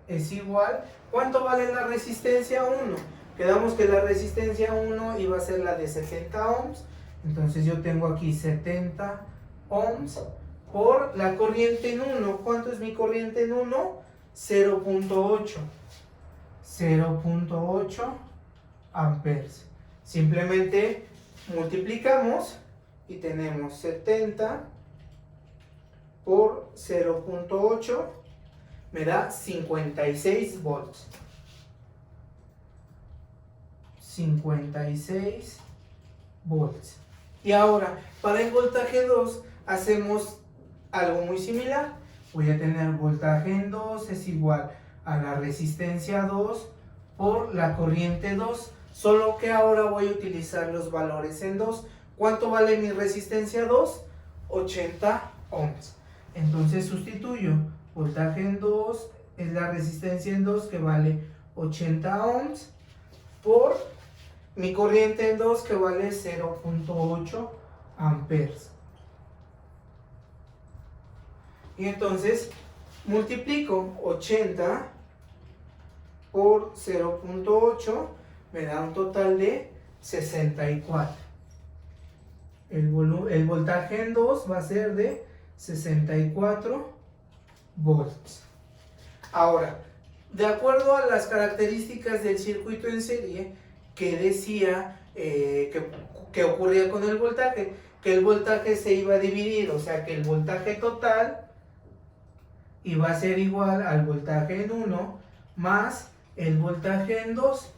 es igual. ¿Cuánto vale la resistencia 1? Quedamos que la resistencia 1 iba a ser la de 70 ohms. Entonces yo tengo aquí 70 ohms por la corriente en 1. ¿Cuánto es mi corriente en 1? 0.8 amperes. Simplemente multiplicamos y tenemos 70 por 0.8 me da 56 volts. 56 volts. Y ahora, para el voltaje 2 hacemos algo muy similar. Voy a tener voltaje en 2 es igual a la resistencia 2 por la corriente 2. Solo que ahora voy a utilizar los valores en 2. ¿Cuánto vale mi resistencia 2? 80 ohms. Entonces sustituyo voltaje en 2 es la resistencia en 2 que vale 80 ohms por mi corriente en 2 que vale 0.8 amperes. Y entonces multiplico 80 por 0.8 me da un total de 64. El voltaje en 2 va a ser de 64 volts. Ahora, de acuerdo a las características del circuito en serie que decía que ocurría con el voltaje, que el voltaje se iba a dividir, o sea que el voltaje total iba a ser igual al voltaje en 1 más el voltaje en 2.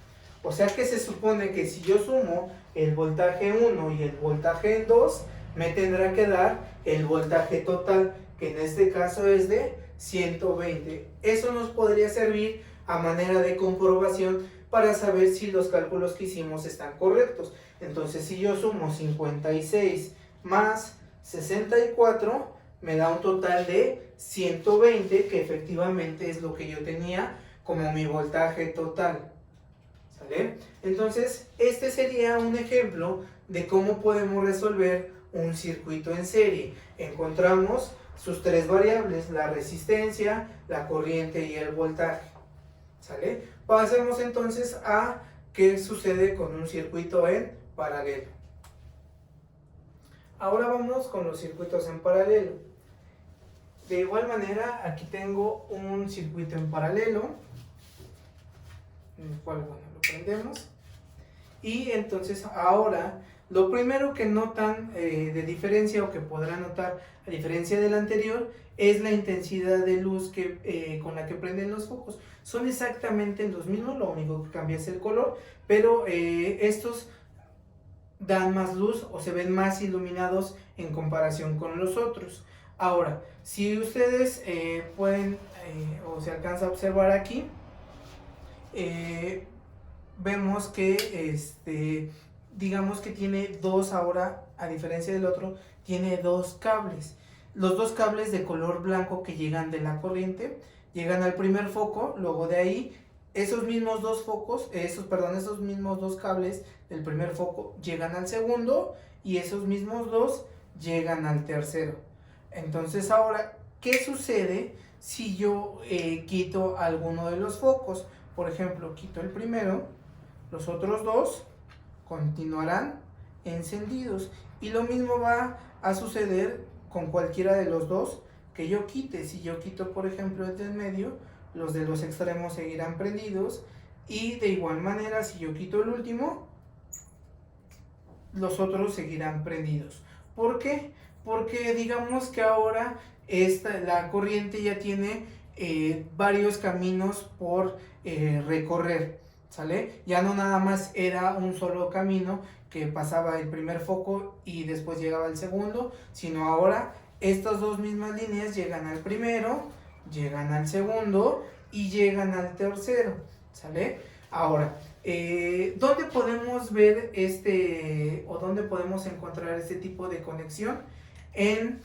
O sea que se supone que si yo sumo el voltaje 1 y el voltaje 2, me tendrá que dar el voltaje total, que en este caso es de 120. Eso nos podría servir a manera de comprobación para saber si los cálculos que hicimos están correctos. Entonces, si yo sumo 56 más 64, me da un total de 120, que efectivamente es lo que yo tenía como mi voltaje total. ¿Sale? Entonces, este sería un ejemplo de cómo podemos resolver un circuito en serie. Encontramos sus tres variables, la resistencia, la corriente y el voltaje. ¿Sale? Pasemos entonces a qué sucede con un circuito en paralelo. Ahora vamos con los circuitos en paralelo. De igual manera, aquí tengo un circuito en paralelo, en el cual, bueno, lo prendemos. Y entonces ahora, lo primero que notan de diferencia, o que podrán notar a diferencia del anterior, es la intensidad de luz con la que prenden los focos. Son exactamente los mismos, lo único que cambia es el color, pero estos dan más luz o se ven más iluminados en comparación con los otros. Ahora, si ustedes pueden o se alcanza a observar aquí, vemos que digamos que tiene dos, ahora a diferencia del otro, tiene dos cables. Los dos cables de color blanco que llegan de la corriente, llegan al primer foco, luego de ahí esos mismos dos focos, esos mismos dos cables del primer foco llegan al segundo, y esos mismos dos llegan al tercero. Entonces ahora, ¿qué sucede si yo quito alguno de los focos? Por ejemplo, quito el primero, los otros dos continuarán encendidos, y lo mismo va a suceder con cualquiera de los dos que yo quite. Si yo quito, por ejemplo, el del medio, los de los extremos seguirán prendidos, y de igual manera, si yo quito el último, los otros seguirán prendidos. ¿Por qué? Porque digamos que ahora la corriente ya tiene varios caminos por recorrer, ¿sale? Ya no nada más era un solo camino que pasaba el primer foco y después llegaba el segundo, sino ahora estas dos mismas líneas llegan al primero, llegan al segundo y llegan al tercero, ¿sale? Ahora, ¿dónde podemos ver o dónde podemos encontrar este tipo de conexión? En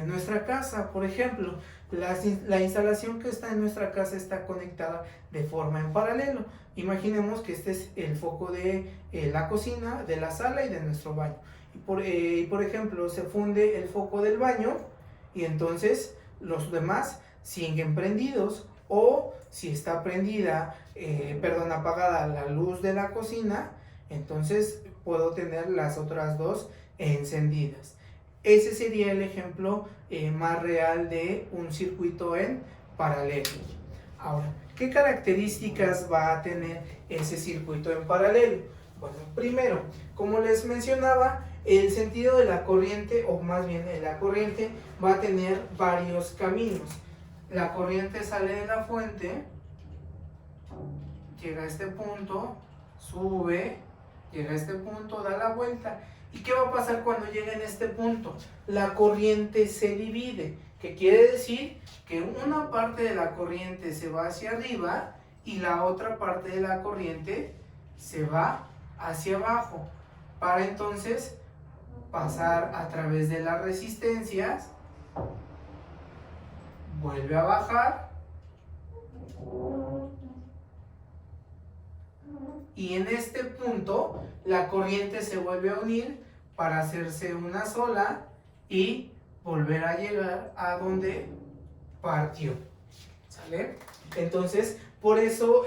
nuestra casa, por ejemplo. La instalación que está en nuestra casa está conectada de forma en paralelo. Imaginemos que este es el foco de la cocina, de la sala y de nuestro baño. Y por ejemplo, se funde el foco del baño, y entonces los demás siguen prendidos. O si está apagada la luz de la cocina, entonces puedo tener las otras dos encendidas. Ese sería el ejemplo más real de un circuito en paralelo. Ahora, ¿qué características va a tener ese circuito en paralelo? Bueno, primero, como les mencionaba, el sentido de la corriente, o más bien la corriente, va a tener varios caminos. La corriente sale de la fuente, llega a este punto, sube, llega a este punto, da la vuelta. ¿Y qué va a pasar cuando llegue en este punto? La corriente se divide, que quiere decir que una parte de la corriente se va hacia arriba y la otra parte de la corriente se va hacia abajo, para entonces pasar a través de las resistencias, vuelve a bajar, y en este punto la corriente se vuelve a unir para hacerse una sola y volver a llegar a donde partió, ¿sale? Entonces, por eso,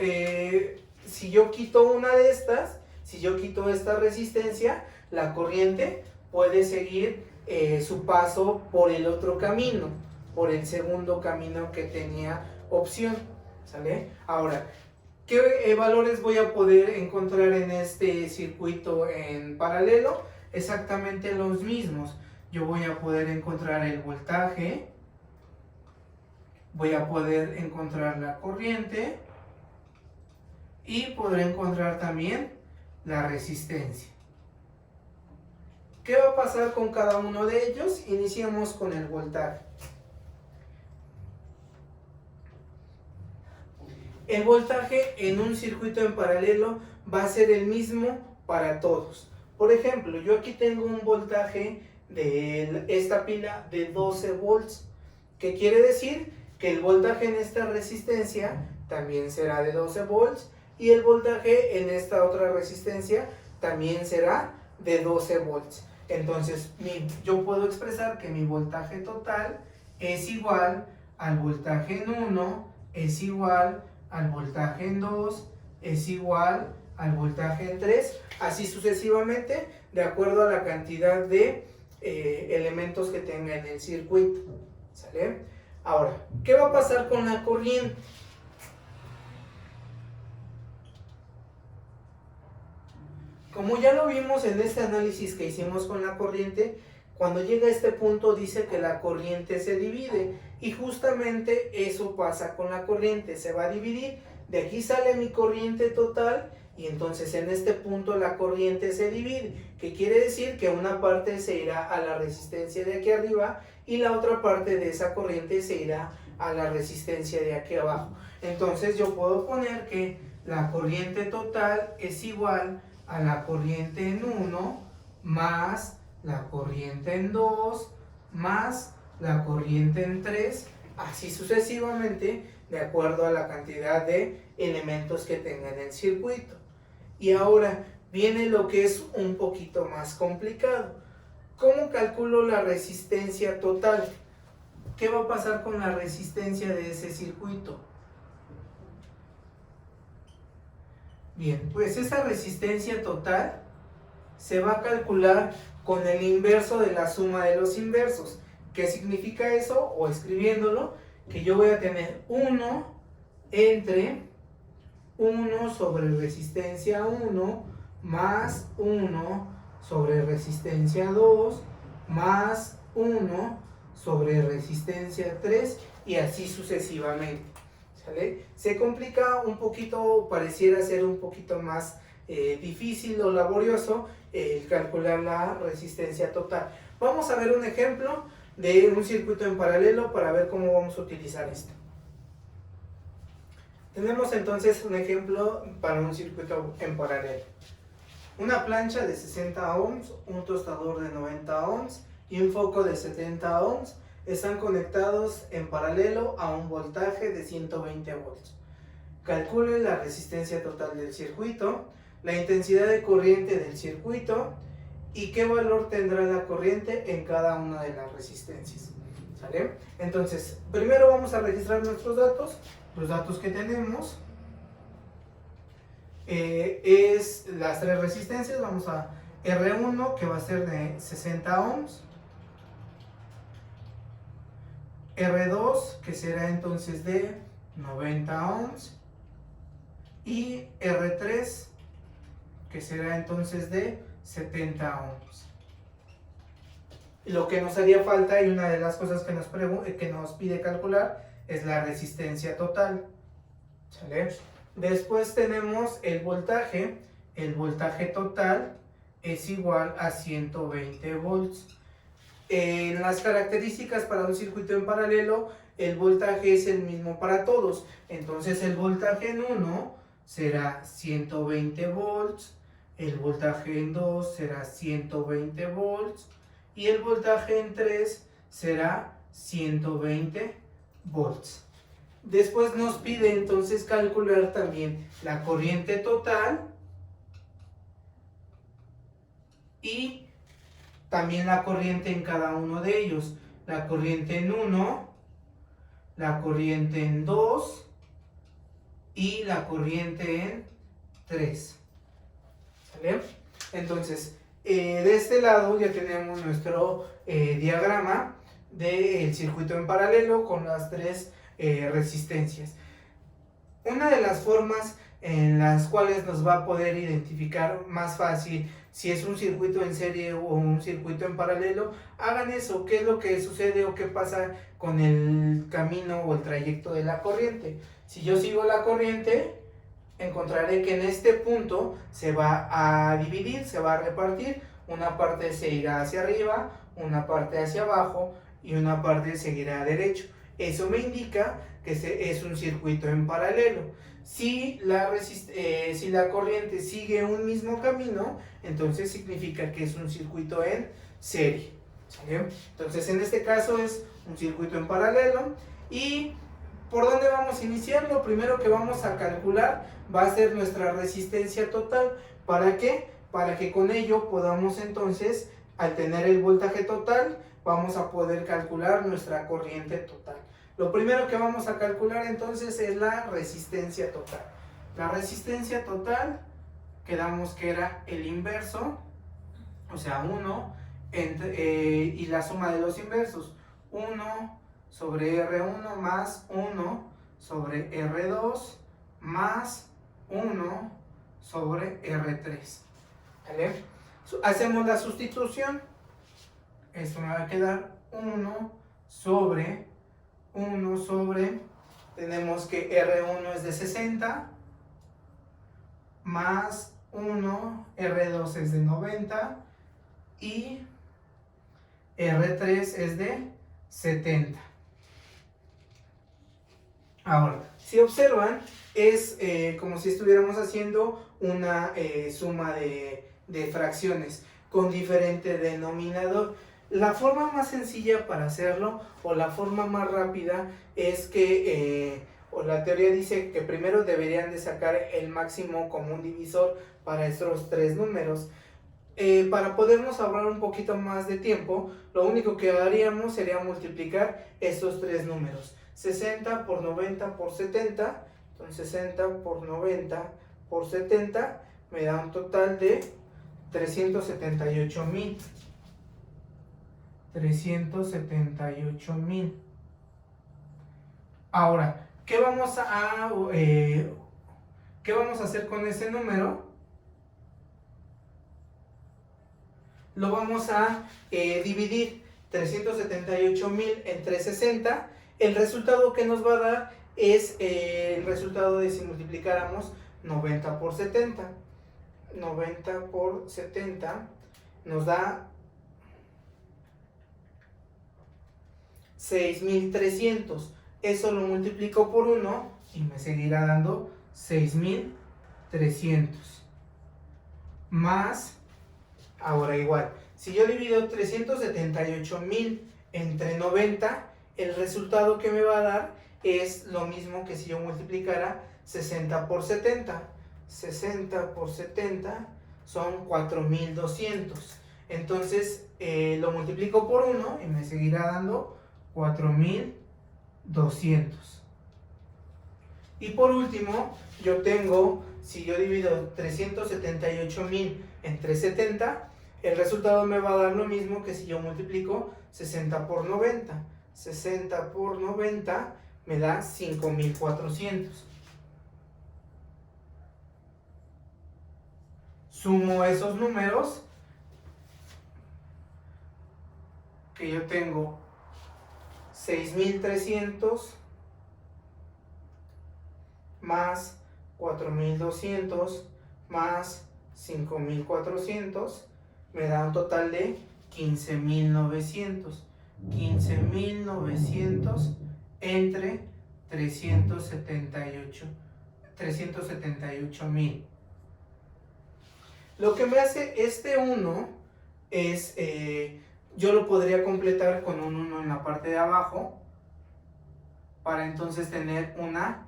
si yo quito una de estas, si yo quito esta resistencia, la corriente puede seguir su paso por el otro camino, por el segundo camino que tenía opción, ¿sale? Ahora, ¿qué valores voy a poder encontrar en este circuito en paralelo? Exactamente los mismos. Yo voy a poder encontrar el voltaje, voy a poder encontrar la corriente, y podré encontrar también la resistencia. ¿Qué va a pasar con cada uno de ellos? Iniciamos con el voltaje. El voltaje en un circuito en paralelo va a ser el mismo para todos. Por ejemplo, yo aquí tengo un voltaje de esta pila de 12 volts. ¿Qué quiere decir? Que el voltaje en esta resistencia también será de 12 volts y el voltaje en esta otra resistencia también será de 12 volts. Entonces, yo puedo expresar que mi voltaje total es igual al voltaje en 1, es igual al voltaje en 2, es igual al voltaje en 3, así sucesivamente, de acuerdo a la cantidad de elementos que tenga en el circuito. ¿Sale? Ahora, ¿qué va a pasar con la corriente? Como ya lo vimos en este análisis que hicimos con la corriente, cuando llega a este punto dice que la corriente se divide y justamente eso pasa con la corriente, se va a dividir. De aquí sale mi corriente total y entonces en este punto la corriente se divide, que quiere decir que una parte se irá a la resistencia de aquí arriba y la otra parte de esa corriente se irá a la resistencia de aquí abajo. Entonces yo puedo poner que la corriente total es igual a la corriente en 1 más la corriente en 2 más la corriente en 3, así sucesivamente, de acuerdo a la cantidad de elementos que tenga en el circuito. Y ahora viene lo que es un poquito más complicado. ¿Cómo calculo la resistencia total? ¿Qué va a pasar con la resistencia de ese circuito? Bien, pues esa resistencia total se va a calcular con el inverso de la suma de los inversos. ¿Qué significa eso? O escribiéndolo, que yo voy a tener 1 entre 1 sobre resistencia 1 más 1 sobre resistencia 2 más 1 sobre resistencia 3 y así sucesivamente. ¿Sale? Se complica un poquito, pareciera ser un poquito más difícil o laborioso el calcular la resistencia total. Vamos a ver un ejemplo de un circuito en paralelo para ver cómo vamos a utilizar esto. Tenemos entonces un ejemplo para un circuito en paralelo. Una plancha de 60 ohms, un tostador de 90 ohms y un foco de 70 ohms están conectados en paralelo a un voltaje de 120 volts. Calcule la resistencia total del circuito, la intensidad de corriente del circuito y qué valor tendrá la corriente en cada una de las resistencias. ¿Sale? Entonces, primero vamos a registrar nuestros datos. Los datos que tenemos es las tres resistencias. Vamos a R1, que va a ser de 60 ohms, R2, que será entonces de 90 ohms, y R3, que será entonces de 70 ohms. Lo que nos haría falta, y una de las cosas que nos pide calcular, es la resistencia total. ¿Sale? Después tenemos el voltaje. El voltaje total es igual a 120 volts. En las características para un circuito en paralelo, el voltaje es el mismo para todos. Entonces el voltaje en 1 será 120 volts, el voltaje en 2 será 120 volts y el voltaje en 3 será 120 volts. Después nos pide entonces calcular también la corriente total y también la corriente en cada uno de ellos. La corriente en 1, la corriente en 2 y la corriente en 3. ¿Sale? Entonces, de este lado ya tenemos nuestro diagrama del circuito en paralelo con las tres resistencias. Una de las formas en las cuales nos va a poder identificar más fácil si es un circuito en serie o un circuito en paralelo, hagan eso. ¿Qué es lo que sucede o qué pasa con el camino o el trayecto de la corriente? Si yo sigo la corriente, encontraré que en este punto se va a dividir, se va a repartir, una parte se irá hacia arriba, una parte hacia abajo y una parte seguirá derecho. Eso me indica que es un circuito en paralelo. Si la corriente sigue un mismo camino, entonces significa que es un circuito en serie. ¿Sale? Entonces en este caso es un circuito en paralelo. ¿Y por dónde vamos a iniciar? Lo primero que vamos a calcular va a ser nuestra resistencia total. ¿Para qué? Para que con ello podamos entonces, al tener el voltaje total, vamos a poder calcular nuestra corriente total. Lo primero que vamos a calcular entonces es la resistencia total. La resistencia total, quedamos que era el inverso, o sea 1, y la suma de los inversos, 1 sobre R1 más 1 sobre R2 más 1 sobre R3. ¿Vale? Hacemos la sustitución. Esto me va a quedar 1 sobre, tenemos que R1 es de 60, más 1, R2 es de 90 y R3 es de 70. Ahora, si observan, es como si estuviéramos haciendo una suma de fracciones con diferente denominador. La forma más sencilla para hacerlo, o la forma más rápida, es que, o la teoría dice que primero deberían de sacar el máximo común divisor para estos tres números. Para podernos ahorrar un poquito más de tiempo, lo único que haríamos sería multiplicar estos tres números. 60 por 90 por 70, entonces 60 por 90 por 70 me da un total de 378,000. 378,000. Ahora, ¿qué vamos a hacer con ese número? Lo vamos a dividir 378,000 entre 60. El resultado que nos va a dar es el resultado de si multiplicáramos 90 por 70. 90 por 70 nos da 6,300. Eso lo multiplico por 1 y me seguirá dando 6,300. Más, ahora igual, si yo divido 378,000 entre 90, el resultado que me va a dar es lo mismo que si yo multiplicara 60 por 70. 60 por 70 son 4,200. Entonces lo multiplico por 1 y me seguirá dando 4,200. Y por último, yo tengo, si yo divido 378,000 entre 70, el resultado me va a dar lo mismo que si yo multiplico 60 por 90. 60 por 90 me da 5,400. Sumo esos números que yo tengo, 6,300 más 4,200 más 5,400 me da un total de 15,900. 15,900 entre 378,000. Lo que me hace este 1 es, yo lo podría completar con un 1 en la parte de abajo, para entonces tener una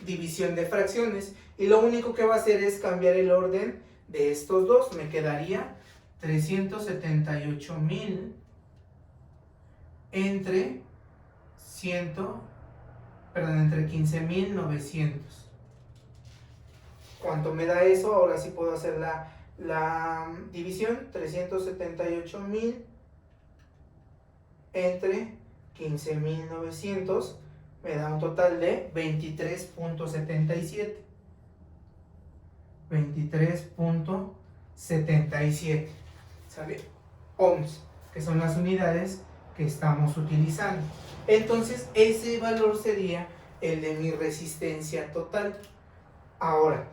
división de fracciones, y lo único que va a hacer es cambiar el orden de estos dos. Me quedaría 378,000 entre 15,900. ¿Cuánto me da eso? Ahora sí puedo hacer la división. 378,000 entre 15,900 me da un total de 23,77. 23,77. ¿Sale? Ohms, que son las unidades que estamos utilizando. Entonces ese valor sería el de mi resistencia total. Ahora,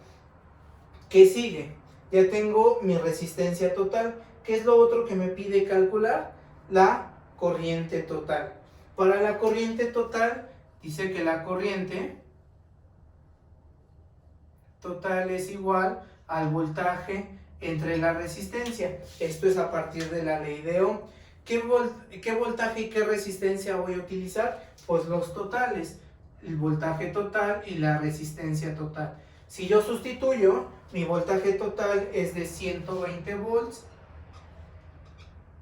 ¿qué sigue? Ya tengo mi resistencia total. ¿Qué es lo otro que me pide calcular? La corriente total. Para la corriente total, dice que la corriente total es igual al voltaje entre la resistencia. Esto es a partir de la ley de Ohm. ¿Qué voltaje y qué resistencia voy a utilizar? Pues los totales, el voltaje total y la resistencia total. Si yo sustituyo, mi voltaje total es de 120 volts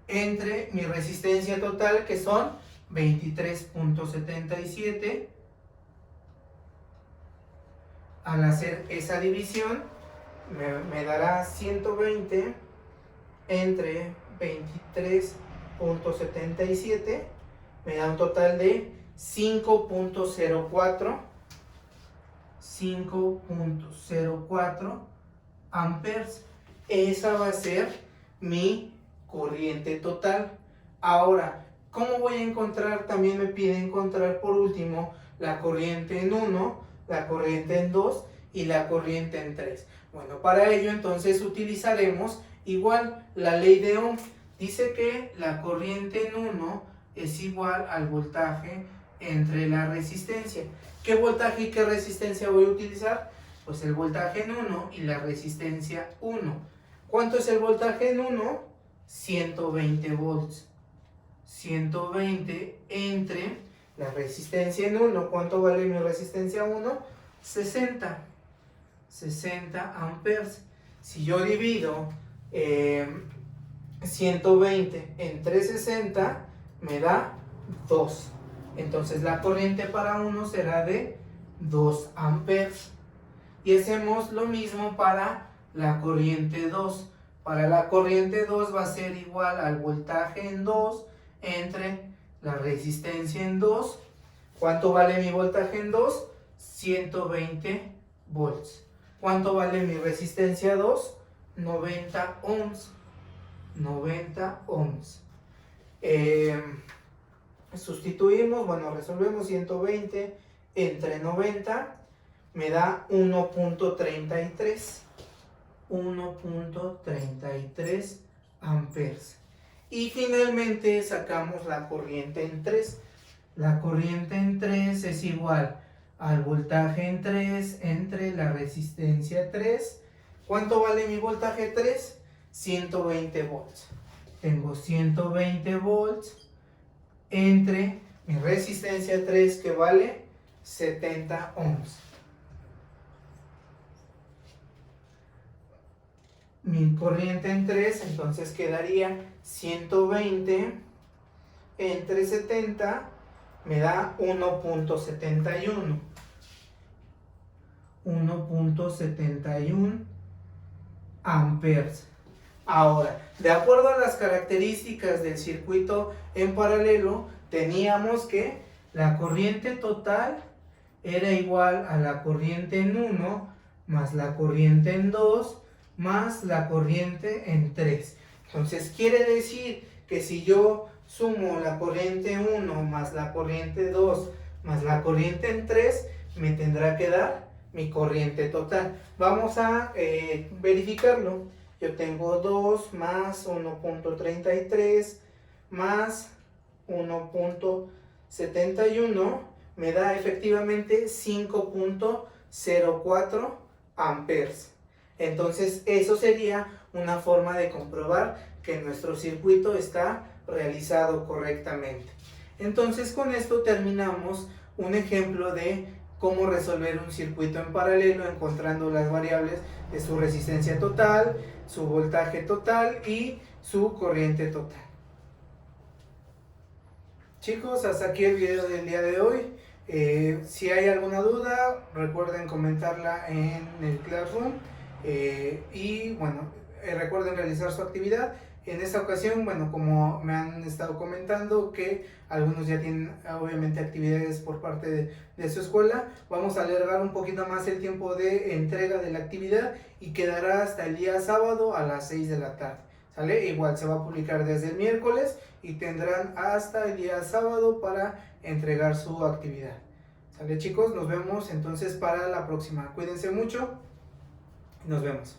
entre mi resistencia total, que son 23.77. Al hacer esa división, me dará 120 entre 23.77, me da un total de 5.04 amperes. Esa va a ser mi corriente total. Ahora, ¿cómo voy a encontrar? También me pide encontrar por último la corriente en 1, la corriente en 2 y la corriente en 3. Bueno, para ello entonces utilizaremos igual la ley de Ohm. Dice que la corriente en 1 es igual al voltaje entre la resistencia. ¿Qué voltaje y qué resistencia voy a utilizar? Pues el voltaje en 1 y la resistencia 1. ¿Cuánto es el voltaje en 1? 120 volts. 120 entre la resistencia en 1. ¿Cuánto vale mi resistencia 1? 60 amperes. Si yo divido 120 entre 60, me da 2. Entonces la corriente para 1 será de 2 amperes. Y hacemos lo mismo para la corriente 2. Para la corriente 2 va a ser igual al voltaje en 2 entre la resistencia en 2. ¿Cuánto vale mi voltaje en 2? 120 volts. ¿Cuánto vale mi resistencia 2? 90 ohms. 90 ohms. Sustituimos, bueno, resolvemos 120 entre 90, me da 1.33. 1.33 amperes. Y finalmente sacamos la corriente en 3. La corriente en 3 es igual al voltaje en 3 entre la resistencia 3. ¿Cuánto vale mi voltaje 3? 120 volts. Tengo 120 volts entre mi resistencia 3, que vale 70 ohms. Mi corriente en 3, entonces quedaría 120 entre 70, me da 1.71. 1.71 amperes. Ahora, de acuerdo a las características del circuito en paralelo, teníamos que la corriente total era igual a la corriente en 1 más la corriente en 2 más la corriente en 3. Entonces quiere decir que si yo sumo la corriente 1 más la corriente 2 más la corriente en 3, me tendrá que dar mi corriente total. Vamos a verificarlo. Yo tengo 2 más 1.33 más 1.71, me da efectivamente 5.04 amperes. Entonces eso sería una forma de comprobar que nuestro circuito está realizado correctamente. Entonces con esto terminamos un ejemplo de cómo resolver un circuito en paralelo encontrando las variables de su resistencia total, su voltaje total y su corriente total. Chicos, hasta aquí el video del día de hoy. Si hay alguna duda, recuerden comentarla en el Classroom. Y bueno, recuerden realizar su actividad. En esta ocasión, bueno, como me han estado comentando que algunos ya tienen obviamente actividades por parte de su escuela, vamos a alargar un poquito más el tiempo de entrega de la actividad y quedará hasta el día sábado a las 6 de la tarde. ¿Sale? Igual se va a publicar desde el miércoles y tendrán hasta el día sábado para entregar su actividad. ¿Sale, chicos? Nos vemos entonces para la próxima. Cuídense mucho. Nos vemos.